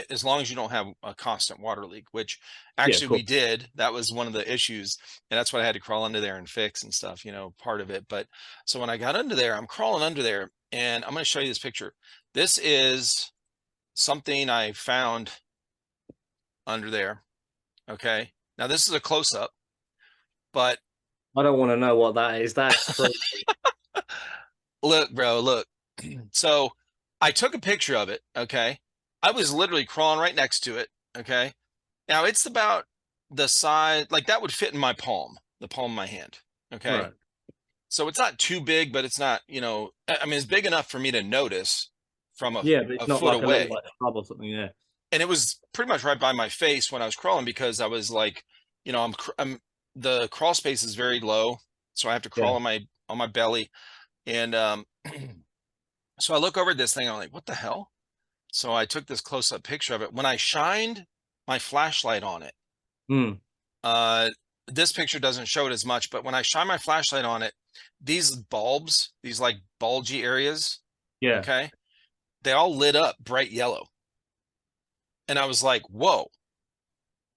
as long as you don't have a constant water leak, which Yeah, of actually we course. did. That was one of the issues, and that's what I had to crawl under there and fix and stuff, you know, part of it. But so when I got under there, I'm crawling under there, and I'm going to show you this picture. This is something I found under there. Okay, now this is a close-up, but I don't want to know what that is. That's crazy. look, bro, look. So I took a picture of it. Okay, I was literally crawling right next to it. Okay, now it's about the size, like that would fit in my palm, the palm of my hand. Okay, Right. so it's not too big, but it's not, I mean, it's big enough for me to notice from Yeah, but it's a not foot like a little away. like shrub or something. Yeah. And it was pretty much right by my face when I was crawling, because I was like, I'm the crawl space is very low, so I have to Yeah. crawl on my belly. And so I look over at this thing, I'm like, what the hell? So I took this close-up picture of it. When I shined my flashlight on it, Hmm. uh, this picture doesn't show it as much, but when I shine my flashlight on it, these bulbs, these like bulgy areas, Yeah. okay, they all lit up bright yellow. And I was like, whoa,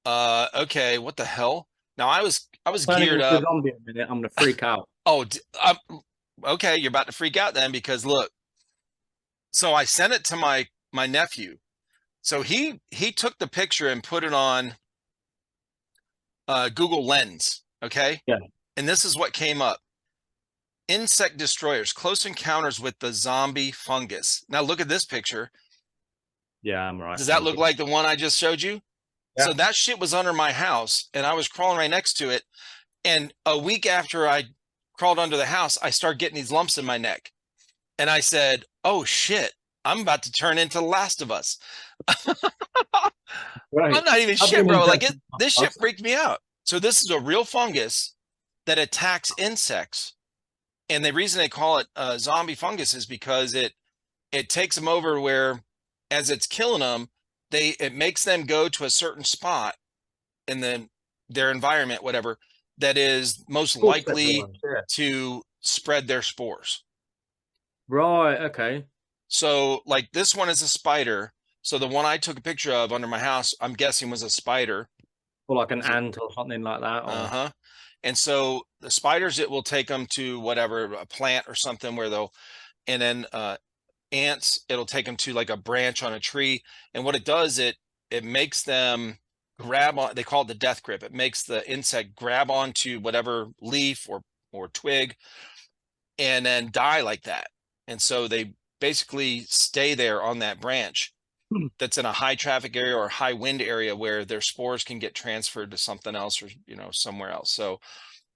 okay, what the hell? Now I was Turning geared into a up. zombie in a minute, I'm gonna freak out. Oh, okay, you're about to freak out then, because look. So I sent it to my nephew. So he took the picture and put it on Google Lens. Okay. Yeah. And this is what came up: insect destroyers, close encounters with the zombie fungus. Now look at this picture. Yeah, I'm right. Does that Thank look you. like the one I just showed you? Yeah. So that shit was under my house, and I was crawling right next to it. And a week after I crawled under the house, I start getting these lumps in my neck. And I said, oh shit, I'm about to turn into The Last of Us. Right. I'm not even I've shit, been bro. Like interested. this shit freaked me out. So this is a real fungus that attacks insects. And the reason they call it zombie fungus is because it takes them over where as it's killing them, it makes them go to a certain spot in their environment, whatever, that is most Cool step likely one, yeah. to spread their spores. Right. Okay. So like this one is a spider. So the one I took a picture of under my house, I'm guessing was a spider. Or like an ant or something like that. Or Uh-huh. And so the spiders, it will take them to whatever, a plant or something where and then ants, it'll take them to like a branch on a tree. And what it does, it makes them grab on, they call it the death grip. It makes the insect grab onto whatever leaf or twig and then die like that. And so they basically stay there on that branch that's in a high traffic area or high wind area where their spores can get transferred to something else or, somewhere else. So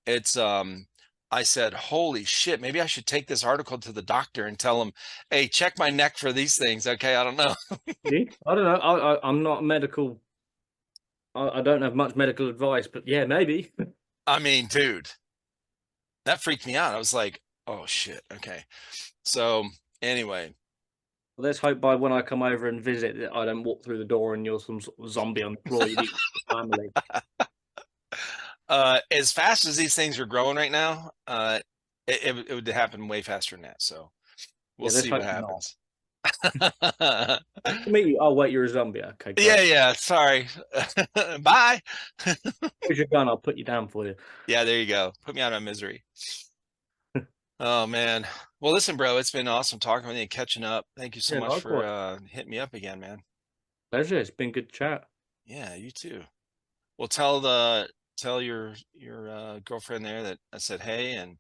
it's, I said, holy shit, maybe I should take this article to the doctor and tell him, hey, check my neck for these things. Okay. I don't know. I don't know. I'm not medical. I don't have much medical advice, but yeah, maybe. I mean, dude, that freaked me out. I was like, oh shit. Okay. So anyway, Well, let's hope by when I come over and visit that I don't walk through the door and you're some sort of zombie on the floor. You eat the family. as fast as these things are growing right now, it would happen way faster than that. So we'll Yeah, let's see what hope not. happens. Nice to meet you. Oh wait, you're a zombie. Okay, great. Yeah. Sorry. Bye. Here's your gun. I'll put you down for you. Yeah, there you go. Put me out of misery. Oh man. Well, listen, bro, it's been awesome talking with you and catching up. Thank you so Yeah, much likewise. for hitting me up again, man. Pleasure. It's been good chat. Yeah, you too. Well, tell your girlfriend there that I said hey, and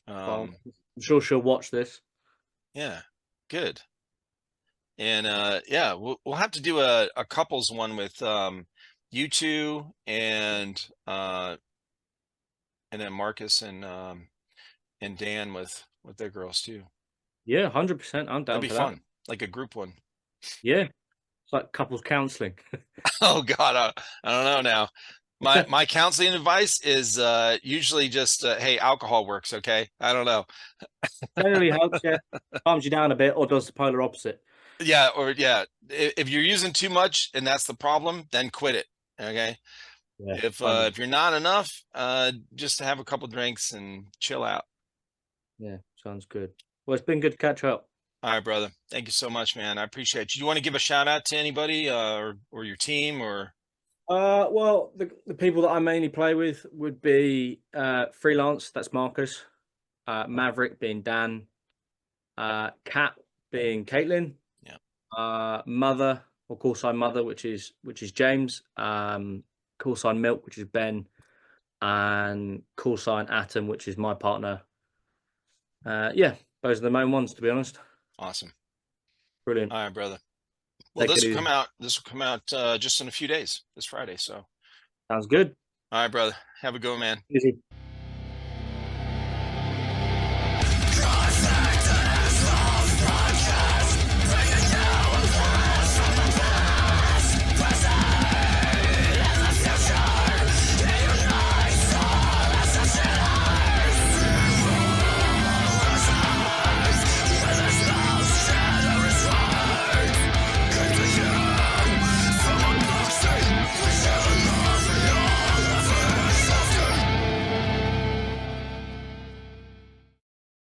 Well, I'm sure she'll watch this. yeah, good. And yeah, we'll have to do a couples one with you two and then Marcus and Dan with their girls too. Yeah, 100%. I'm down That'd be for fun, that. like a group one. Yeah, it's like couples counselling. Oh God, I don't know now. My counseling advice is usually just hey, alcohol works, okay? I don't know. Generally helps you, calms you down a bit, or does the polar opposite. Yeah, or yeah, if you're using too much and that's the problem, then quit it. Okay. Yeah, If you're not enough, just have a couple drinks and chill out. yeah, sounds good. Well, it's been good to catch up. All right, brother. Thank you so much, man. I appreciate you. You want to give a shout out to anybody or your team or Well, the people that I mainly play with would be freelance. That's Marcus. Maverick being Dan. Cat being Caitlin. Yeah. Mother, or call sign Mother, which is James. Call sign Milk, which is Ben, and call sign Atom, which is my partner. Yeah, those are the main ones, to be honest. Awesome. Brilliant. All right, brother. Well, this will come out. This will come out just in a few days, this Friday. So sounds good. all right, brother. Have a good one, man. Easy.